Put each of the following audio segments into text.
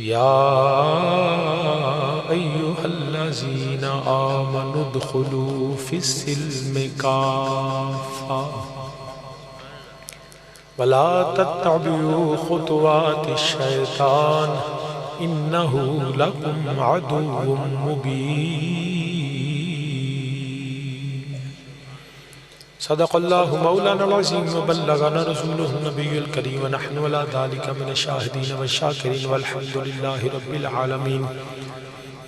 یا ایہا الذین آمنوا ادخلوا فی السلم کافہ ولا تتبعوا خطوات الشیطان انہ لکم عدو مبین۔ صدق اللہ مولانا العظیم وبلغنا رسولہ النبی الکریم ونحن علی ذلک من الشاہدین والشاکرین والحمد للہ رب العالمین۔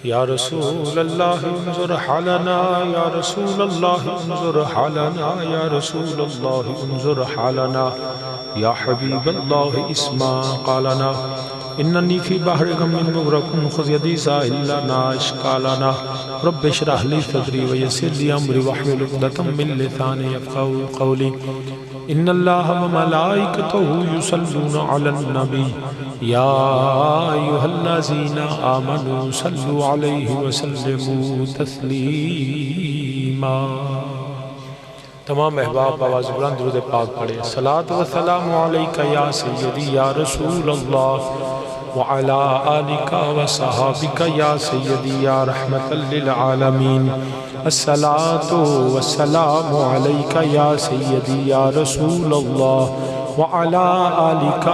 یا رسول اللہ انظر حالنا، یا رسول اللہ انظر حالنا، یا رسول اللہ انظر حالنا، یا حبیب اللہ اسمع قالنا، اننی فی بحر غم مغرق خذ یدی ساحل لنا اشکالنا، رب اشرح لی صدری ویسر لی امری واحلل عقدۃ من لسانی یفقہوا قولی۔ ان اللہ وملائکتہ یصلون علی النبی یا ایھا الذین آمنوا صلوا علیہ وسلموا تسلیما۔ تمام احباب آواز بلند درود پاک پڑھیں۔ صلاۃ و سلام علیکہ یا سیدی یا رسول اللہ وعلی آلک و صحابک یا سیدی یا رحمت للعالمین۔ الصلاۃ والسلام علیکہ یا سیدی یا رسول اللہ وعلی آلک و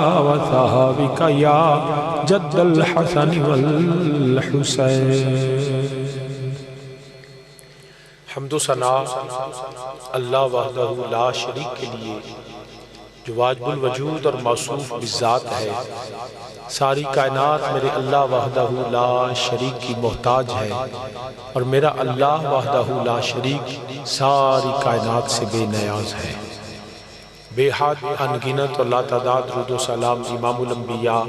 صحابک یا جد الحسن والحسین۔ حمد و ثنا اللہ وحدہ لا شریک کے لیے جو واجب الوجود اور موصوف بالذات ہے۔ ساری کائنات میرے اللہ وحدہ لا شریک کی محتاج ہے، اور میرا اللہ وحدہ لا شریک ساری کائنات سے بے نیاز ہے۔ بے حد انگنت اور لا تعداد درود و سلام امام الانبیاء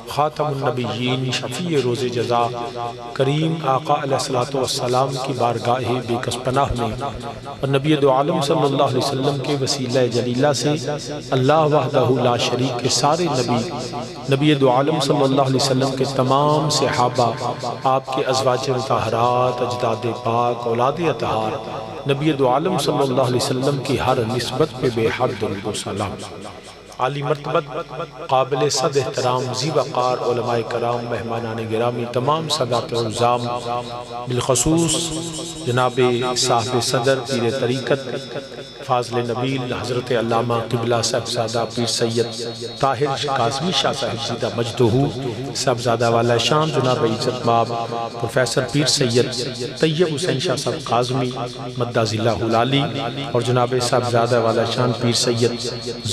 خاتم النبیین شفیع روز جزا کریم آقا علیہ السلام کی بارگاہ بے کس پناہ میں اور نبی دو عالم صلی اللہ علیہ وسلم کے وسیلہ جلیلہ سے اللہ وحدہ لا شریک کے سارے نبی دو عالم صلی اللہ علیہ وسلم کے تمام صحابہ، آپ کے ازواج مطہرات، اجداد پاک، اولاد اطہار، نبی دو عالم صلی اللہ علیہ وسلم کی ہر نسبت پہ بے حد درود و سلام۔ عالی مرتبت قابل صد احترام ذی وقار علماء کرام، مہمانان گرامی، تمام سادات عظام، بالخصوص جناب صاحب صدر پیر طریقت فاضل نبیل حضرت علامہ قبلہ صاحبزادہ پیر سید طاہر قاسمی شاہ صاحب زیدہ مجدہ صاحبزادہ والا شان جناب عزت مآب پروفیسر پیر سید طیب حسین شاہ صاحب قاسمی مدہ ذلہ العالی، اور جناب صاحبزادہ والا شان پیر سید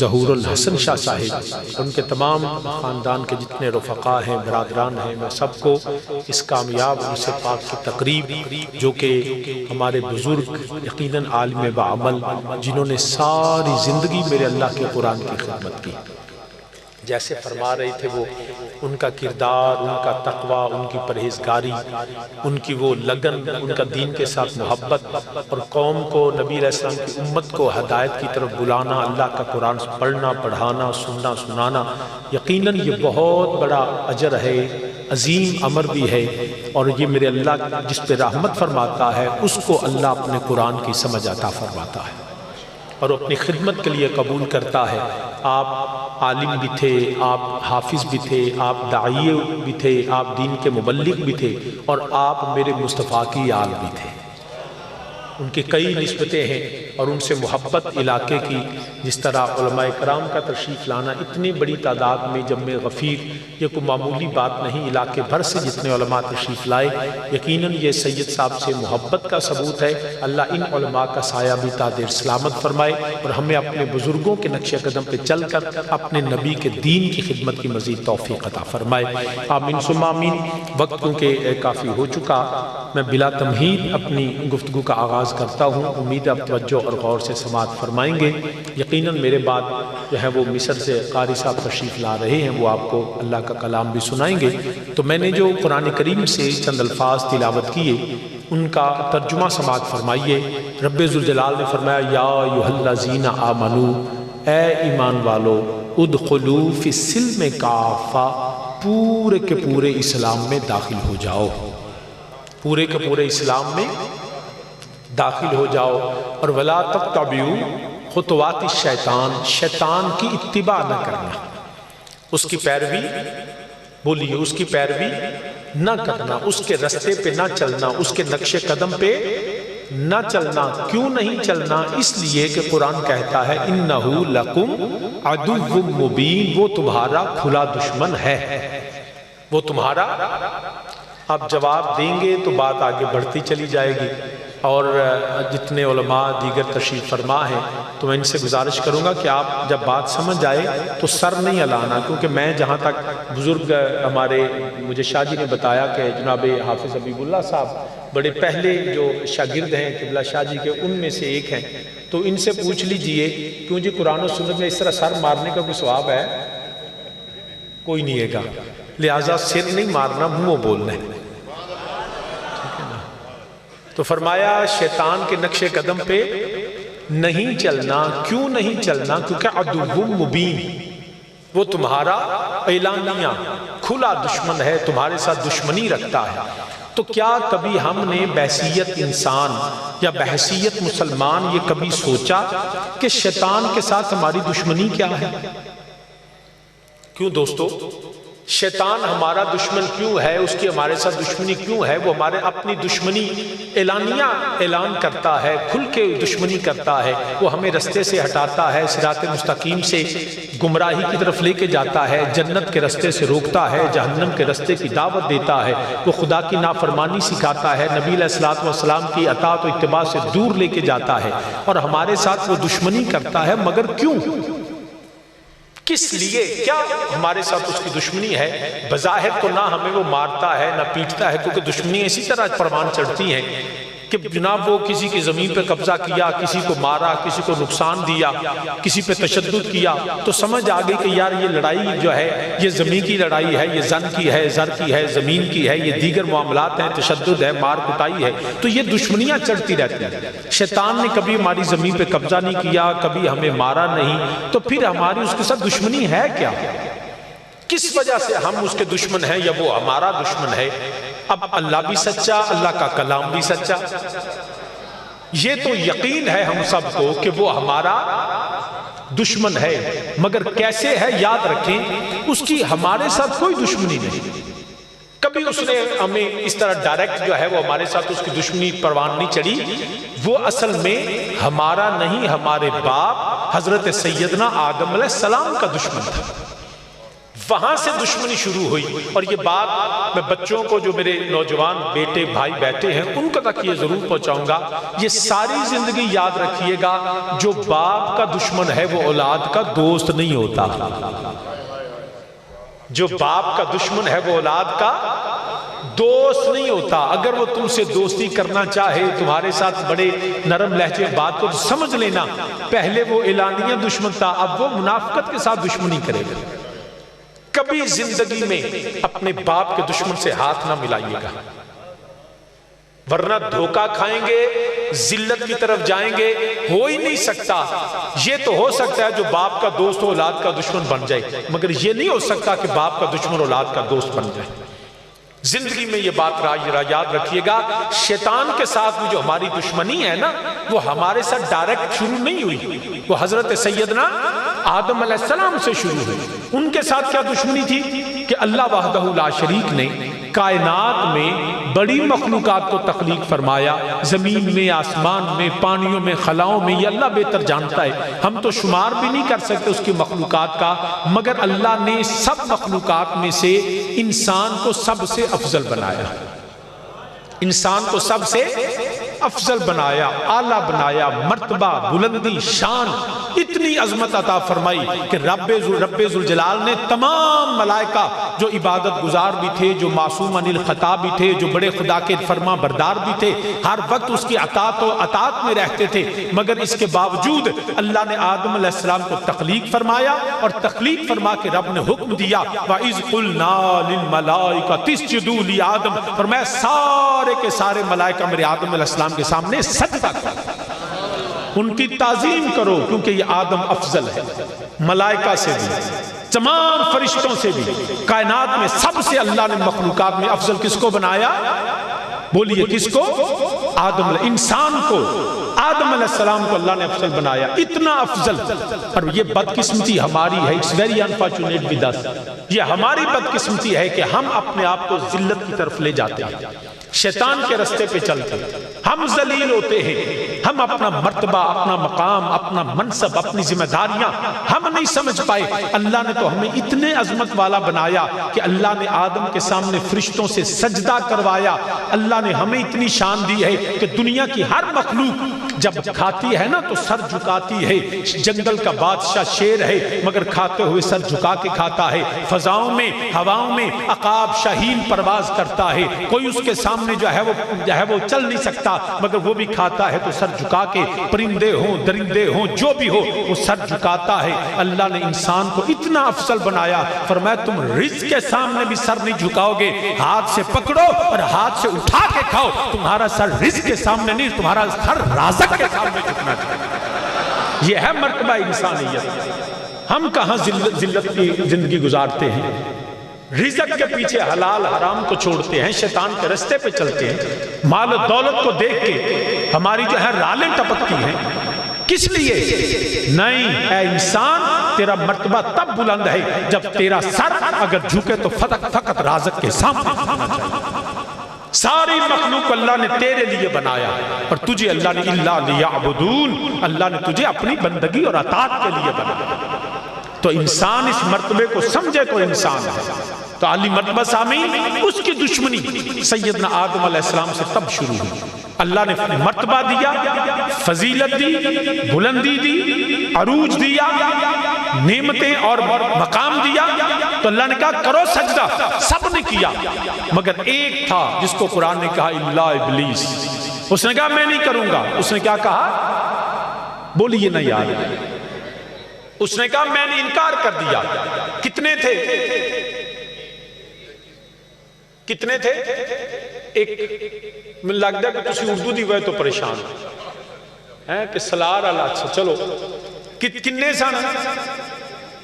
ظہور الحسن شاہ صاحب، ان کے تمام خاندان کے جتنے رفقا ہیں، برادران ہیں، میں سب کو اس کامیاب عرص پاک کی تقریب جو کہ ہمارے بزرگ یقیناً عالم بعمل جنہوں نے ساری زندگی میرے اللہ کے قرآن کی خدمت کی، جیسے فرما رہے تھے وہ ان کا کردار، ان کا تقوی، ان کی پرہیزگاری، ان کی وہ لگن، ان کا دین کے ساتھ محبت، اور قوم کو، نبی علیہ السلام کی امت کو ہدایت کی طرف بلانا، اللہ کا قرآن پڑھنا، پڑھانا، سننا، سنانا، یقیناً یہ بہت بڑا اجر ہے، عظیم امر بھی ہے، اور یہ میرے اللہ جس پہ رحمت فرماتا ہے اس کو اللہ اپنے قرآن کی سمجھ عطا فرماتا ہے اور اپنی خدمت کے لیے قبول کرتا ہے۔ آپ عالم بھی تھے، آپ حافظ بھی تھے، آپ داعی بھی تھے، آپ دین کے مبلغ بھی تھے، اور آپ میرے مصطفیٰ کی آل بھی تھے۔ ان کی کئی نسبتیں ہیں اور ان سے محبت علاقے کی، جس طرح علماء کرام کا تشریف لانا اتنی بڑی تعداد میں جمع غفیر، یہ کوئی معمولی بات نہیں، علاقے بھر سے جتنے علماء تشریف لائے، یقیناً یہ سید صاحب سے محبت کا ثبوت ہے۔ اللہ ان علماء کا سایہ بھی تادیر سلامت فرمائے، اور ہمیں اپنے بزرگوں کے نقش قدم پہ چل کر اپنے نبی کے دین کی خدمت کی مزید توفیق عطا فرمائے، آمین ثم آمین۔ وقت کیونکہ کافی ہو چکا، میں بلا تمہید اپنی گفتگو کا آغاز کرتا ہوں، امید آپ توجہ اور غور سے سماعت فرمائیں گے۔ یقیناً میرے بعد جو ہے وہ مصر سے قاری صاحب تشریف لا رہے ہیں، وہ آپ کو اللہ کا کلام بھی سنائیں گے۔ تو میں نے جو قرآن کریم سے چند الفاظ تلاوت کیے ان کا ترجمہ سماعت فرمائیے۔ رب ذوالجلال نے فرمایا، یا ایھا الذین آمنو، اے ایمان والو، ادخلوا فی السلم کافہ، پورے کے پورے اسلام میں داخل ہو جاؤ، پورے کے پورے اسلام میں داخل ہو جاؤ، اور ولا تتبعوا خطوات الشیطان، شیطان کی اتباع نہ کرنا، اس کی پیروی بولیے اس کی پیروی نہ کرنا، اس کے رستے پہ نہ چلنا، اس کے نقش قدم پہ نہ چلنا۔ کیوں نہیں چلنا؟ اس لیے کہ قرآن کہتا ہے اِنَّهُ لَكُمْ عَدُوٌّ مُبِينٌ، وہ تمہارا کھلا دشمن ہے، وہ تمہارا۔ آپ جواب دیں گے تو بات آگے بڑھتی چلی جائے گی، اور جتنے علماء دیگر تشریف فرما ہیں تو میں ان سے گزارش کروں گا کہ آپ جب بات سمجھ آئے تو سر نہیں ہلانا، کیونکہ میں جہاں تک بزرگ ہمارے مجھے شاہ جی نے بتایا کہ جناب حافظ حبیب اللہ صاحب بڑے پہلے جو شاگرد ہیں قبلہ شاہ جی کے، ان میں سے ایک ہیں، تو ان سے پوچھ لیجئے کیوں جی قرآن و سنت میں اس طرح سر مارنے کا کوئی ثواب ہے؟ کوئی نہیں ہے گا، لہٰذا سر نہیں مارنا، منہ بولنا ہے۔ تو فرمایا شیطان کے نقش قدم پہ نہیں چلنا۔ کیوں نہیں چلنا؟ کیونکہ عدو مبین، وہ تمہارا اعلانیہ کھلا دشمن ہے، تمہارے ساتھ دشمنی رکھتا ہے۔ تو کیا کبھی ہم نے بحیثیت انسان یا بحیثیت مسلمان یہ کبھی سوچا کہ شیطان کے ساتھ ہماری دشمنی کیا ہے؟ کیوں دوستو؟ شیطان ہمارا دشمن کیوں ہے؟ اس کی ہمارے ساتھ دشمنی کیوں ہے؟ وہ ہمارے اپنی دشمنی اعلانیہ اعلان کرتا ہے، کھل کے دشمنی کرتا ہے، وہ ہمیں رستے سے ہٹاتا ہے، صراط مستقیم سے گمراہی کی طرف لے کے جاتا ہے، جنت کے رستے سے روکتا ہے، جہنم کے رستے کی دعوت دیتا ہے، وہ خدا کی نافرمانی سکھاتا ہے، نبی علیہ السلام کی اطاعت و اتباع سے دور لے کے جاتا ہے، اور ہمارے ساتھ وہ دشمنی کرتا ہے۔ مگر کیوں؟ کس لیے؟ کیا ہمارے ساتھ اس کی دشمنی ہے؟ بظاہر تو نہ ہمیں وہ مارتا ہے نہ پیٹتا ہے، کیونکہ دشمنی اسی طرح پروان چڑھتی ہیں کہ جناب وہ کسی کی زمین پہ قبضہ کیا، کسی کو مارا، کسی کو نقصان دیا، کسی پہ تشدد کیا، تو سمجھ آ گئی کہ یار یہ لڑائی جو ہے یہ زمین کی لڑائی ہے، یہ زن کی ہے، زر کی ہے، زمین کی ہے، یہ دیگر معاملات ہیں، تشدد ہے، مار کٹائی ہے، تو یہ دشمنیاں چڑھتی رہتی ہیں۔ شیطان نے کبھی ہماری زمین پہ قبضہ نہیں کیا، کبھی ہمیں مارا نہیں، تو پھر ہماری اس کے ساتھ دشمنی ہے کیا؟ کس وجہ سے ہم اس کے دشمن ہیں یا وہ ہمارا دشمن ہے؟ اب اللہ بھی سچا، اللہ کا کلام بھی سچا، یہ تو یقین ہے ہم سب کو کہ وہ ہمارا دشمن ہے، مگر کیسے ہے؟ یاد رکھیں اس کی ہمارے ساتھ کوئی دشمنی نہیں، کبھی اس نے ہمیں اس طرح ڈائریکٹ جو ہے وہ ہمارے ساتھ اس کی دشمنی پروان نہیں چڑھی۔ وہ اصل میں ہمارا نہیں، ہمارے باپ حضرت سیدنا آدم علیہ السلام کا دشمن تھا، وہاں سے دشمنی شروع ہوئی۔ اور یہ بات میں بچوں کو جو میرے نوجوان بیٹے بھائی بیٹھے ہیں ان کو تک یہ ضرور پہنچاؤں گا، یہ ساری زندگی یاد رکھیے گا، جو باپ کا دشمن ہے وہ اولاد کا دوست نہیں ہوتا، جو باپ کا دشمن ہے وہ اولاد کا دوست نہیں ہوتا۔ اگر وہ تم سے دوستی کرنا چاہے، تمہارے ساتھ بڑے نرم لہجے بات کو سمجھ لینا، پہلے وہ اعلانیہ دشمن تھا، اب وہ منافقت کے ساتھ دشمنی کرے گا۔ کبھی زندگی میں اپنے باپ کے دشمن سے ہاتھ نہ ملائیے گا، ورنہ دھوکہ کھائیں گے، ذلت کی طرف جائیں گے۔ ہو ہی نہیں سکتا، یہ تو ہو سکتا ہے جو باپ کا دوست اولاد کا دشمن بن جائے، مگر یہ نہیں ہو سکتا کہ باپ کا دشمن اولاد کا دوست بن جائے۔ زندگی میں یہ بات یاد رکھیے گا، شیطان کے ساتھ بھی جو ہماری دشمنی ہے نا، وہ ہمارے ساتھ ڈائریکٹ شروع نہیں ہوئی، وہ حضرت سیدنا آدم علیہ السلام سے شروع ہوئی۔ ان کے ساتھ کیا دشمنی تھی کہ اللہ وحدہ لا شریک نے کائنات میں بڑی مخلوقات کو تخلیق فرمایا، زمین میں، آسمان میں، پانیوں میں، خلاؤں میں، یہ اللہ بہتر جانتا ہے، ہم تو شمار بھی نہیں کر سکتے اس کی مخلوقات کا، مگر اللہ نے سب مخلوقات میں سے انسان کو سب سے افضل بنایا، انسان کو سب سے افضل بنایا، اعلیٰ بنایا، مرتبہ، بلندی، شان، اتنی عظمت عطا فرمائی کہ رب ذوالجلال نے تمام ملائکہ جو عبادت گزار بھی تھے، جو معصوم عن الخطا بھی تھے، جو بڑے خدا کے فرما بردار بھی تھے، ہر وقت اس کی اطاعت میں رہتے تھے، مگر اس کے باوجود اللہ نے آدم علیہ السلام کو تخلیق فرمایا، اور تخلیق فرما کے رب نے حکم دیا وَإِذْ قُلْنَا لِلْمَلَائِكَةِ اسْجُدُوا لِآدَمَ، فرمایا سارے کے سارے ملائکہ میرے آدم علیہ السلام کے سامنے سجدہ کرو، ان کی تعظیم کرو، کیونکہ یہ آدم افضل ہے، ملائکہ سے بھی، تمام فرشتوں سے بھی، کائنات میں سب سے اللہ نے مخلوقات میں افضل کس کو بنایا؟ بولیے کس کو؟ آدم علیہ، انسان کو آدم علیہ السلام کو اللہ نے افضل بنایا، اتنا افضل. اور یہ بدقسمتی ہماری ہے، it's very unfortunate with us. یہ ہماری بدقسمتی ہے کہ ہم اپنے آپ کو ذلت کی طرف لے جاتے ہیں، شیطان کے رستے پہ چلتے ہیں، ہم ذلیل ہوتے ہیں. ہم اپنا مرتبہ، اپنا مقام، اپنا منصب، اپنی ذمہ داریاں ہم نہیں سمجھ پائے. اللہ نے تو ہمیں اتنے عظمت والا بنایا کہ اللہ نے آدم کے سامنے فرشتوں سے سجدہ کروایا. اللہ نے ہمیں اتنی شان دی ہے کہ دنیا کی ہر مخلوق جب کھاتی ہے نا تو سر جھکاتی ہے. جنگل کا بادشاہ شیر ہے مگر کھاتے ہوئے سر جھکا کے کھاتا ہے. فضاؤں میں، ہواؤں میں عقاب شاہین پرواز کرتا ہے. کوئی اس کے سامنے جو ہے وہ چل نہیں سکتا مگر وہ بھی کھاتا ہے تو سر جھکا کے. پرندے ہوں، درندے ہوں، جو بھی ہو وہ سر جھکاتا ہے. اللہ نے انسان کو اتنا افضل بنایا، فرمایا تم رزق کے سامنے بھی سر نہیں جھکاؤ گے، ہاتھ سے پکڑو اور ہاتھ سے اٹھا کے کھاؤ. تمہارا سر رزق کے سامنے نہیں، تمہارا سر رازق کے سامنے جھکنا چاہیے. یہ ہے مرتبہ انسانیت. ہم کہاں ذلت کی زندگی گزارتے ہیں، رزق کے پیچھے حلال حرام کو چھوڑتے ہیں، شیطان کے رستے پہ چلتے ہیں. مال و دولت کو دیکھ کے ہماری جو ہے رالیں ٹپکتی ہیں. کس لیے؟ نہیں، اے انسان تیرا مرتبہ تب بلند ہے جب تیرا سر اگر جھکے تو فقط رازق کے سامنے جھکنا چاہیے. ساری مخلوق اللہ نے تیرے لیے بنایا اور تجھے اللہ نے الا لیعبدون، اللہ نے تجھے اپنی بندگی اور اطاعت کے لیے بنایا. تو انسان اس مرتبے کو سمجھے تو انسان ہے. تو عالی مرتبہ سامعین، اس کی دشمنی سیدنا آدم علیہ السلام سے تب شروع ہوئی. اللہ نے مرتبہ دیا، فضیلت دی، بلندی دی، عروج دیا، نعمتیں اور مقام دیا. تو اللہ نے کہا کرو سجدہ، سب نے کیا مگر ایک تھا جس کو قرآن نے کہا الا ابلیس. اس نے کہا میں نہیں کروں گا. اس نے کیا کہا؟ بولیے نا یار. اس نے کہا میں نے انکار کر دیا. کتنے تھے؟ کتنے تھے؟ ایک. میں لگتا ہے کہ تسی اردو دی ہوئے تو پریشان ہیں کہ سلار اللہ سے. چلو کنے سن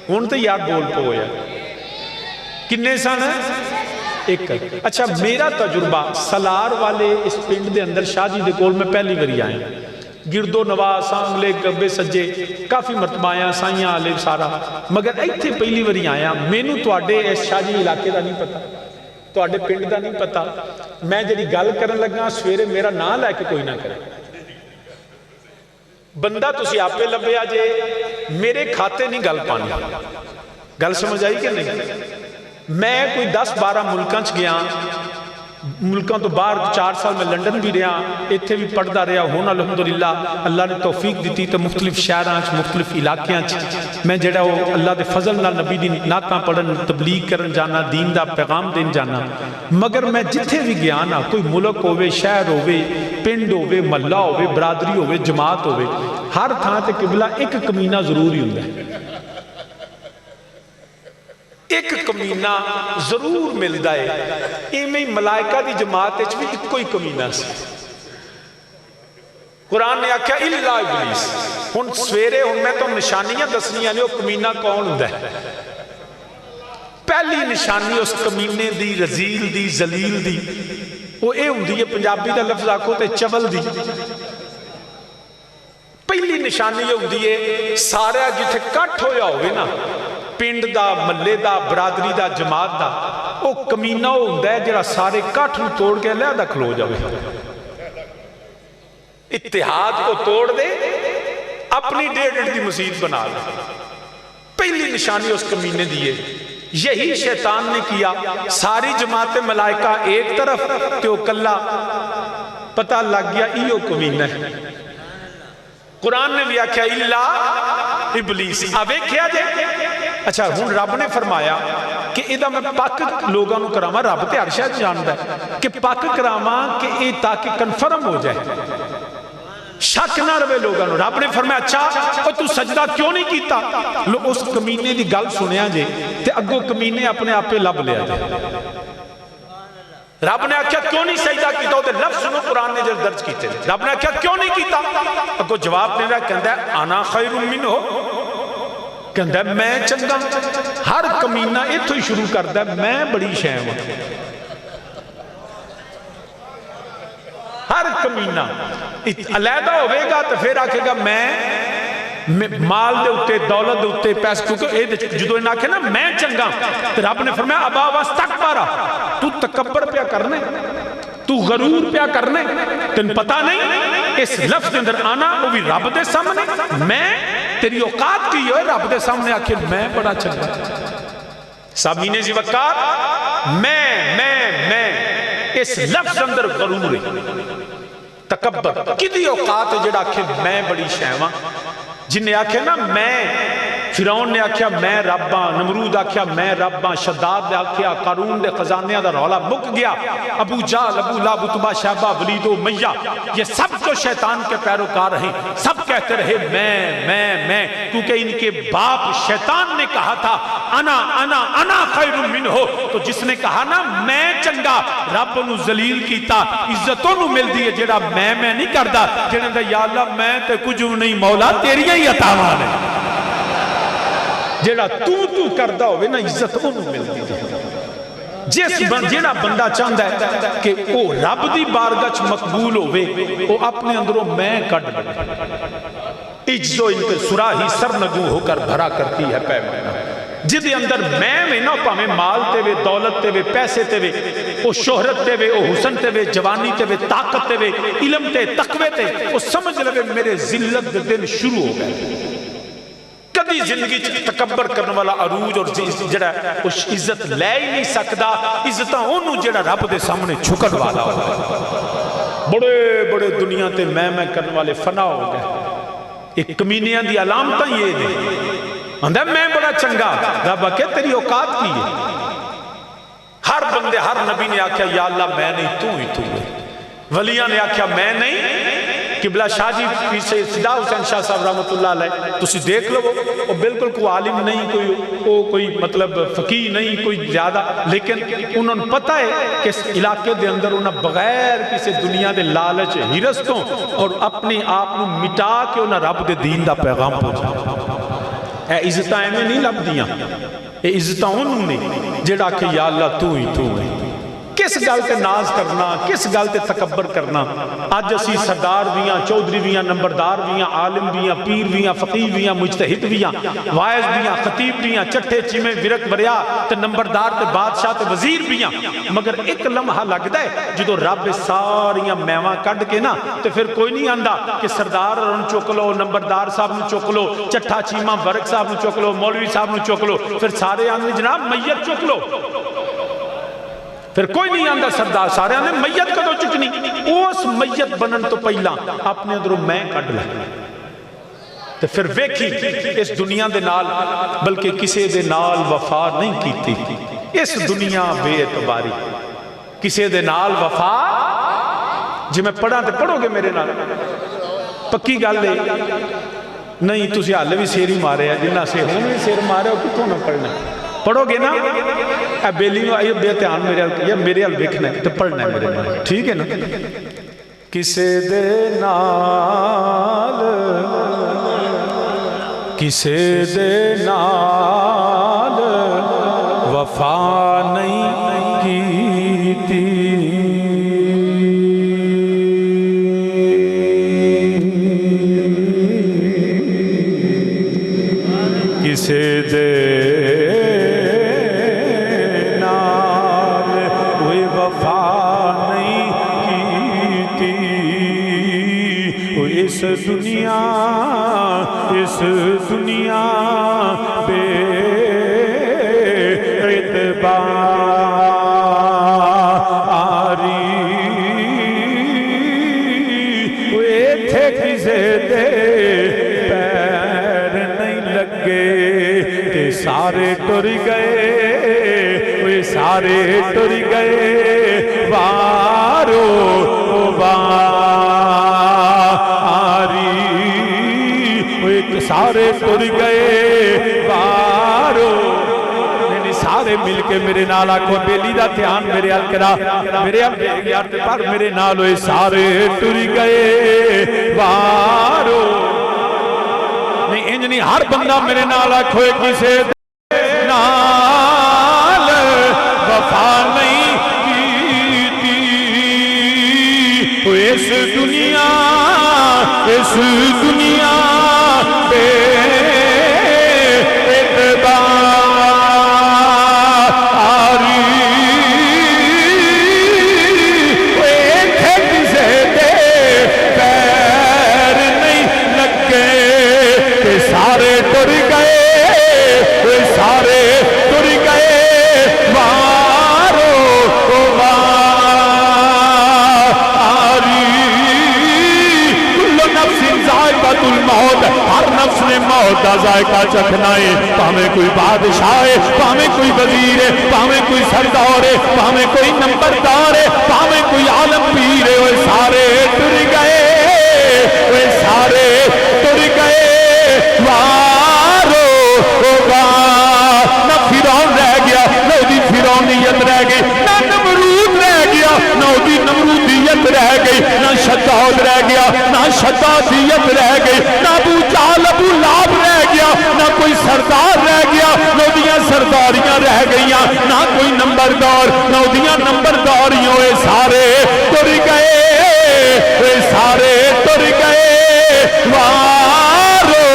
ہون تو یار بول پو ہے کنے سن ایک. اچھا میرا تجربہ سلار والے اس پنڈ دے اندر شاہ جی دے کول میں پہلی بری آئے، گردو نواز سانگلے گبے سجے کافی مرتبہ آیا، سائیاں آلے سارا، مگر ایتھے پہلی بری آیا. مینوں تواڈے اس شاہ جی علاقے دا نہیں پتا، تواڈے پنڈ دا نہیں پتا. میں جڑی گل کرن لگا سویرے میرا نام لے کے کوئی نہ کرے. بندہ تسی آپے لبیا جے، میرے کھاتے نہیں گل پانی. گل سمجھ آئی کہ نہیں؟ میں کوئی 10-12 ملکاں چ گیا، ملکاں تو باہر 4 سال میں لنڈن بھی رہا، ایتھے بھی پڑھدا رہا. ہن الحمدللہ اللہ نے توفیق دیتی تو مختلف شہراں چ مختلف علاقیاں چ میں جڑا وہ اللہ دے فضل نال نبی دی نعتاں پڑھن، تبلیغ کرن جانا، دین دا پیغام دین جانا. مگر میں جتھے بھی گیا نا، کوئی ملک ہوے، شہر ہوے، پنڈ ہوے، محلہ ہوے، برادری ہوے، جماعت ہوے، ہر تھاں تے قبلہ ایک کمینہ ضرور ہی ہوندا ہے. ایک کمینہ ضرور ملدا ہے. ایویں ملائکہ دی جماعت وچ بھی ایک کوئی کمینہ سی. قرآن نے آکھیا الا ابلیس. ہن سویرے ہن میں تو نشانیاں دسنیاں نے، وہ کمینہ کون ہوندا ہے. پہلی نشانی اس کمینے دی، رزیل دی، ذلیل دی، وہ اے ہوندی ہے، پنجابی دا لفظ آکھو تے چول دی. پہلی نشانی یہ ہوندی ہے سارا جتھے کٹ ہویا ہوئے نا، پنڈ دا، محلے دا، برادری دا، جماعت دا، وہ کمینہ ہوندا ہے جڑا سارے کٹ نو توڑ کے علیحدہ کھلو جاوے. اتحاد کو توڑ دے، اپنی ڈیڑھ دی مزید بنا دے. پہلی نشانی اس کمینے دیئے. یہی شیطان نے کیا. ساری جماعت ملائکہ ایک طرف تے وہ کلا، پتہ لگ گیا ایو کمینہ ہے. قرآن نے بھی آکھیا الا ابلیس. ابے کیا جے؟ اچھا ہون رب نے فرمایا کہ ادھا میں پاک لوگاں نو کراما، رب تے ہر شاید جاندہ ہے کہ پاک کراما کہ اے تاکہ کنفرم ہو جائے، شک نہ روے لوگاں نو. رب نے فرمایا اچھا تو سجدہ کیوں نہیں کیتا؟ اس کمینے دی گل سنیا جے تے اگو کمینے اپنے آپ پہ لب لیا جے. رب نے آکھیا کیوں نہیں سجدہ کیتا؟ ہوتے لفظ سنو قرآن نے جب درج کیتے. رب نے آکھیا کیوں نہیں کیتا؟ اگو جواب دے رہا کہندہ ہے انا خیر منہ، کہندہ ہے میں چنگا. ہر کمینہ اتھو ہی شروع کردہ ہے میں بڑی شے ہوں. ہر کمینہ علیحدہ ہوئے گا تو پھر آکھے گا میں مال دے اتے دولت دے اتے پیسے، کیونکہ جدو انہاں آکھے نا میں چنگا، تو رب نے فرمایا ابا واستکبارا، تو تکبر پیا کرنے، تو غرور پیا کرنے، تن پتہ نہیں اس لفظ کے اندر آنا وہ بھی رب دے سامنے، میں تیری اوقات کی ہوئے رب دے سامنے آکھے میں بڑا چنگا، سامین زی وقار میں اس لفظ اندر غرور ہے، تکبر کدی اوقات ہے جڑا آکھے میں بڑی شہواں، جن نے آکھے نا میں، فرعون نے آکھیا میں رباں، نمرود آکھیا میں رباں، شداد نے آکھیا، قارون دے خزانیاں دا رولا مک گیا، ابو جہل، ابو لہب، اتبا، شیبہ، ولید و امیہ، یہ سب جو شیطان کے پیروکار ہیں سب کہتے رہے میں، کیونکہ ان کے باپ شیطان نے کہا تھا انا خیر منہ، تو جس نے کہا نا میں چنگا، رب نو ذلیل کیتا، عزتوں نو مل دیئے جڑا میں نہیں کردہ، جنہیں دا یا اللہ میں تے کچھ نہیں مولا تیریاں ہی عطاوان ہے، جیڑا تو کردہ ہوئے نا عزت انہوں ملتی ہے، جیڑا بندہ چاہتا ہے کہ وہ رب دی بارگاہ مقبول ہوئے وہ اپنے اندروں میں کٹ بڑھے، عجز و انکسراہی سرنگو ہو کر بھرا کرتی ہے پیمانہ، جدے اندر میں نہ پاہمیں مال تے وے، دولت تے وے، پیسے تے وے، وہ شہرت تے وے، وہ حسن تے وے، جوانی تے وے، طاقت تے وے، علم تے، تقوی تے، وہ سمجھ لگے میرے ذلت دن شروع ہو گئے، کدی زندگی تکبر کرنے والا عروج اور جڑا اس عزت لے ہی نہیں سکدا، عزتاں انہوں جڑا رب دے سامنے چھکن والا ہوگا، بڑے دنیا تے میں کرنے والے فنا ہو گئے، ایک کمینیاں دی علامتاں یہ نہیں، اندھا میں بڑا چنگا، رب کہ تیری اوقات کی ہے، ہر بندے ہر نبی نے آکھیا یا اللہ میں نہیں تو ہی تو ہے، ولیاں نے آکھیا میں نہیں، قبلہ شاہ جی پیچھے صدا حسین شاہ صاحب رحمت اللہ علیہ تسی دیکھ لو وہ بالکل کوئی عالم نہیں، کوئی مطلب فقیہ نہیں، کوئی زیادہ، لیکن انہوں نے پتہ ہے کہ اس علاقے دے اندر انہوں بغیر کسی دنیا دے لالچ ہرستوں اور اپنے آپ کو مٹا کے انہوں رب دے دین دا پیغام پہنچا، اے عزتاں میں نہیں لب دیاں، اے عزتاں انہوں نے جڑا کہ یا اللہ تو ہی تو ہے، کس گل تے ناز کرنا، کس گل تے تکبر کرنا، آج اسی سردار بیاں، چودھری بیاں، نمبردار بیاں، عالم بیاں، پیر بیاں، فقیہ بیاں، مجتہد بیاں، وائز بیاں، خطیب بیاں، چٹھے چیمے ورک بریا تے نمبردار تے بادشاہ تے وزیر بیاں، مگر ایک لمحہ لگتا ہے جدو رب ساریاں میواں کڈ کے نا تے پھر کوئی نہیں آندا کہ سردار ان چک لو، نمبردار صاحب نو چک لو، چٹھا چیمہ ورک صاحب نو چک لو، مولوی صاحب نو چک لو، پھر سارے آندے جناب میت چک لو، پھر کوئی نہیں آندہ سردار، سارے آندے میت کدو چکنی، اس میت بنن تو پہلا اپنے اندروں میں کٹ لگا، تو پھر ویکھی اس دنیا دے نال بلکہ کسی دے نال وفا نہیں کیتی، اس دنیا بے اعتباری، کسی دے نال وفا، جی میں پڑھا تے پڑھو گے میرے نال، پکی گل لے نہیں تسی حالے بھی سیری مارے ہیں، جنہ سے ہوں بھی سیر مارے ہو کتوں نہ پڑھنا پڑھو گے نا، اے بیلیوں آئیے بے تیان میرے حال بکھنا ہے تو پڑھنا ہے میرے نال، ٹھیک ہے نا، کسے دے نال وفا نہیں کیتی، کسے دے اس دنیا بے اعتباری، وہ تھے کسے دے پیر نہیں لگے، تے سارے ٹر گئے، وہ سارے ٹر گئے، وارو سارے ٹر گئے بارو، سارے مل کے میرے نال آکھو بیلی دا دھیان میرے حال کرا، میرے حال یار تے پر میرے نال ہوئے سارے ٹر گئے بارو، نہیں انج نہیں ہر بندہ میرے نال آکھو کسے دے نال وفا نہیں کیتی، اس اس دنیا بے اعتباری کھیت سے دے پیر نہیں لگے کہ سارے ٹر گئے سارے ٹر گئے وارو واری کل نفس ذائقۃ الموت ہر نفس نے موت کا ذائقہ چکھنا ہے پاویں کوئی بادشاہ ہے پاویں کوئی وزیر ہے پاویں کوئی سردار ہے پاویں کوئی نمبردار ہے پاویں کوئی عالم پیر ہے وہ سارے ٹر گئے وہ سارے ٹر گئے وارو نہ فرعون رہ گیا نہ دی فرعونیت رہ گئی نہ نمرود رہ گیا نہ دی نمرودیت رہ گئی نہ شداد رہ گیا نہ شدادیت رہ گئی نہ ابو جہل ابو لہب رہ گیا نہ کوئی سردار رہ گیا نہ دیاں سرداریاں رہ گئیاں نہ کوئی نمبردار نہ دیاں نمبرداریوں اے سارے ٹر گئے اے سارے ٹر گئے وارو